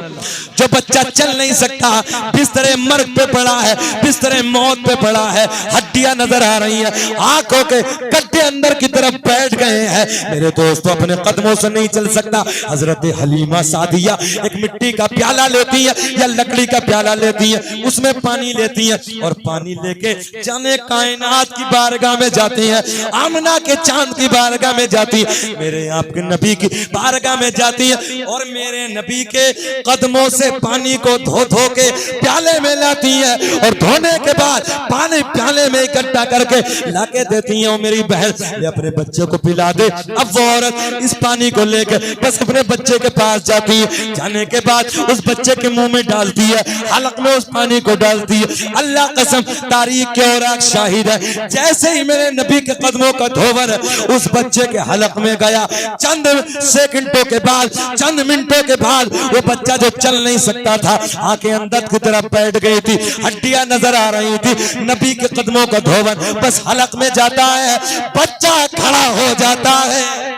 जो बच्चा चल नहीं सकता, बिस्तर मर्ग पे पड़ा है, बिस्तर मौत पे पड़ा है, हड्डियां नजर आ रही हैं, आंखों के गड्ढे अंदर की तरफ बैठ गए हैं, मेरे दोस्तों अपने कदमों से नहीं चल सकता। हजरत हलीमा सादिया एक मिट्टी का प्याला लेती है या लकड़ी का प्याला लेती है, उसमें पानी लेती है और पानी लेके जाने कायनात की बारगाह में जाती है, आमना के चांद की बारगाह में जाती है, मेरे आपके नबी की बारगाह में जाती है और मेरे नबी के कदमों से पानी को धो धो के प्याले में लाती है और धोने के बाद पानी प्याले में इकट्ठा करके लाके देती है। और मेरी बहन ये अपने बच्चे को पिला दे। अब वो औरत इस पानी को लेकर बस अपने बच्चे के पास जाती है। जाने के बाद उस बच्चे के मुंह में डालती है, हलक में उस पानी को डालती है। अल्लाह कसम तारीख के औराक शाहिद है, जैसे ही मेरे नबी के कदमों का धोवर उस बच्चे के हलक में गया, चंद सेकंडों के बाद, चंद मिनटों के बाद वो बच्चा जो चल नहीं सकता था, आंखें अंदर की तरफ बैठ गई थी, हड्डियां नजर आ रही थी। नबी के कदमों का धोवर बस हलक में जाता है, बच्चा खड़ा हो जाता है,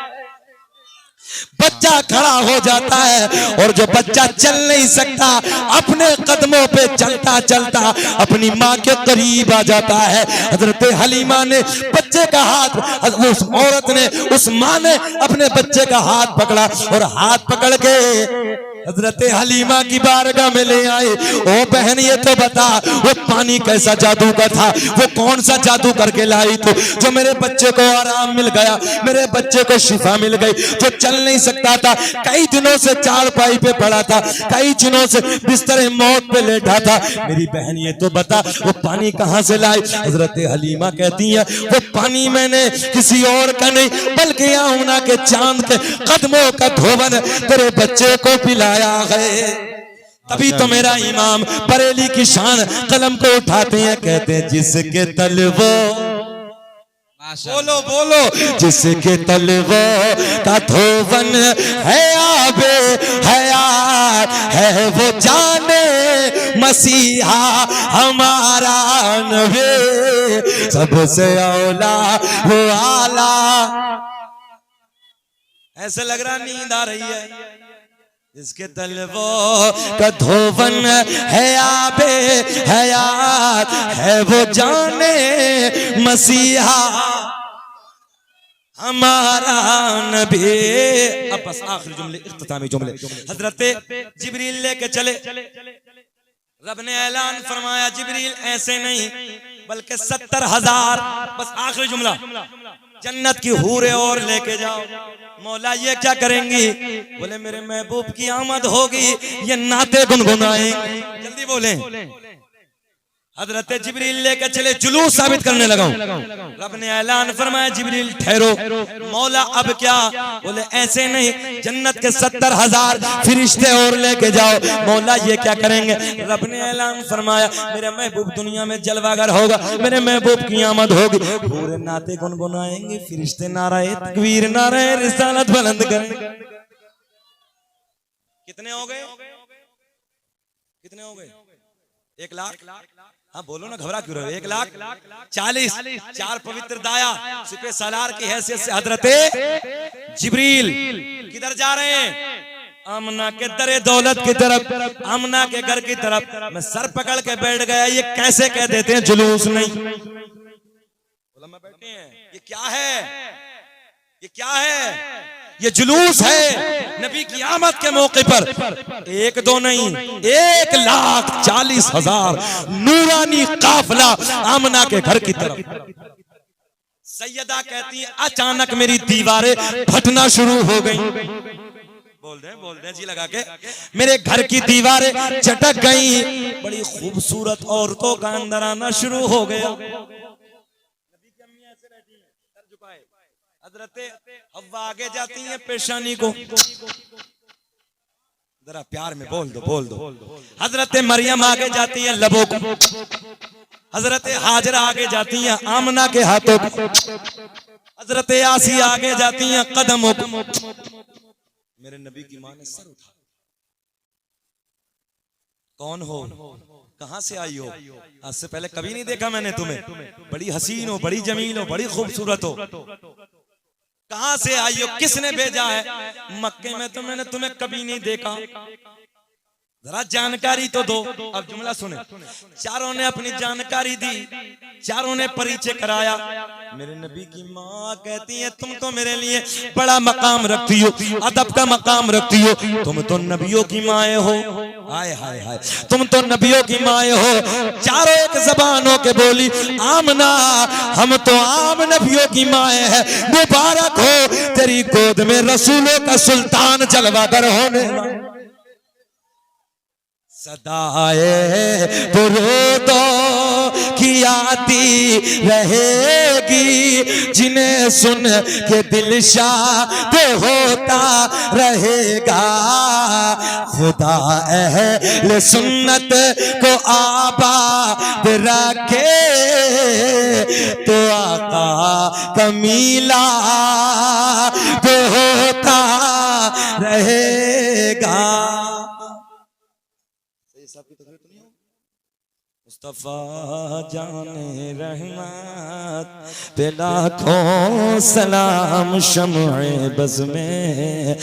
बच्चा खड़ा हो जाता है। और जो बच्चा चल नहीं सकता अपने कदमों पे चलता चलता अपनी माँ के करीब आ जाता है। हजरत हलीमा ने बच्चे का हाथ, उस औरत ने, उस माँ ने अपने बच्चे का हाथ पकड़ा और हाथ पकड़ के हजरत हलीमा की बारगाह में ले आए। ओ बहन ये तो बता वो पानी कैसा जादू का था, वो कौन सा जादू करके लाई तू जो मेरे बच्चे को आराम मिल गया, मेरे बच्चे को शिफा मिल गई। जो चल नहीं सकता था, कई दिनों से चारपाई पे पड़ा था, कई दिनों से बिस्तर मौत पे लेटा था, मेरी बहन ये तो बता वो पानी कहां से लाई। हजरत हलीमा कहती है वो पानी मैंने किसी और का नहीं बल्कि आमना के चांद के कदमों का धोवन तेरे बच्चे को पिलाया है। तभी तो मेरा इमाम बरेली की शान कलम को उठाते हैं, कहते हैं जिसके तलवो, बोलो बोलो, जिसके तलवो का धोवन है आबे हयात है, वो जाने मसीहा हमारा नबी, सबसे औला वो आला। ऐसे लग रहा नींद आ रही है। जिसके तलवों का धोवन है आबे हयात है, वो जाने मसीहा हमारा नबी। अब बस आखिरी जुमले, इख्तितामी जुमले। हजरत जिब्रील लेके चले, रब ने ऐलान फरमाया जिब्रील ऐसे नहीं बल्कि 70,000, बस आखिरी जुमला, जन्नत की हूरें और लेके जाओ। मौला ये क्या करेंगी? बोले मेरे महबूब की आमद होगी, ये नाते गुनगुनाएंगे। जल्दी बोले। हजरत जिब्रील लेकर चले, जुलूस साबित करने लगा। रब ने ऐलान फरमाया जिब्रील ठहरो। मौला अब क्या? बोले ऐसे नहीं, जन्नत के 70,000 फरिश्ते और लेके जाओ। मौला ये क्या करेंगे? रब ने ऐलान फरमाया मेरे महबूब दुनिया में जलवागर होगा, मेरे महबूब की आमद होगी, पूरे नाते गुनगुनाएंगे, फरिश्ते नाराए तकबीर नाराए रिसालत बुलंद करेंगे। कितने हो गए? कितने हो गए? 1 लाख। हाँ बोलो ना, घबरा क्यों रहे हो? 1,40,000 चार पवित्र दाया सिपे सालार की हैसियत से हजरत जिब्रील किधर जा रहे हैं? आमना के दरे दौलत की तरफ, आमना के घर की तरफ। मैं सर पकड़ के बैठ गया, ये कैसे कह देते हैं जुलूस नहीं? बोला मैं बैठे हैं, ये क्या है? ये क्या है? ये जुलूस है नबी की आमद के मौके पर। 1 2 नहीं, 1,40,000 नूरानी काफिला आमना के घर की तरफ। सैयदा कहती है अचानक मेरी दीवारें फटना शुरू हो गई। बोल रहे जी लगा के, मेरे घर की दीवारें चटक गई, बड़ी खूबसूरत औरतों का अंदर आना शुरू हो गया। हजरत हव्वा आगे जाती हैं पेशानी को, जरा प्यार में बोल दो। हजरत मरियम आगे जाती है लबों को, हजरत हाजरा आगे जाती हैं आमना के हाथों को, हजरत आसिया आगे जाती हैं कदमों को। मेरे नबी की मां ने सर उठा, कौन हो, कहां से आई हो? आज से पहले कभी नहीं देखा मैंने तुम्हें, बड़ी हसीन हो, बड़ी जमील हो, बड़ी खूबसूरत हो, कहां से आई हो? किसने भेजा है? मक्के में तो मैंने तुम्हें कभी नहीं देखा। जरा जानकारी तो दो। अब जुमला सुने, चारों ने अपनी जानकारी दी, चारों ने परिचय कराया। मेरे नबी की माँ कहती है तुम तो मेरे लिए बड़ा मकाम रखती हो, अदब का मकाम रखती हो, तुम तो नबियों की माए हो। हाय हाय हाय, तुम तो नबियों की माए हो। चारों एक जबान हो के बोली, आमना हम तो आम नबियों की माए हैं, मुबारक हो तेरी गोद में रसूलों का सुल्तान जलवागर होने। सदाए पुरोदो की आती रहेगी, जिन्हें सुन के दिल शाद होता रहेगा। खुदा अहले सुन्नत को आबाद रखे तो आका कमीला तो होता रहेगा। मुस्तफा जाने रहमत पे लाखों सलाम, शम्ए बज़ में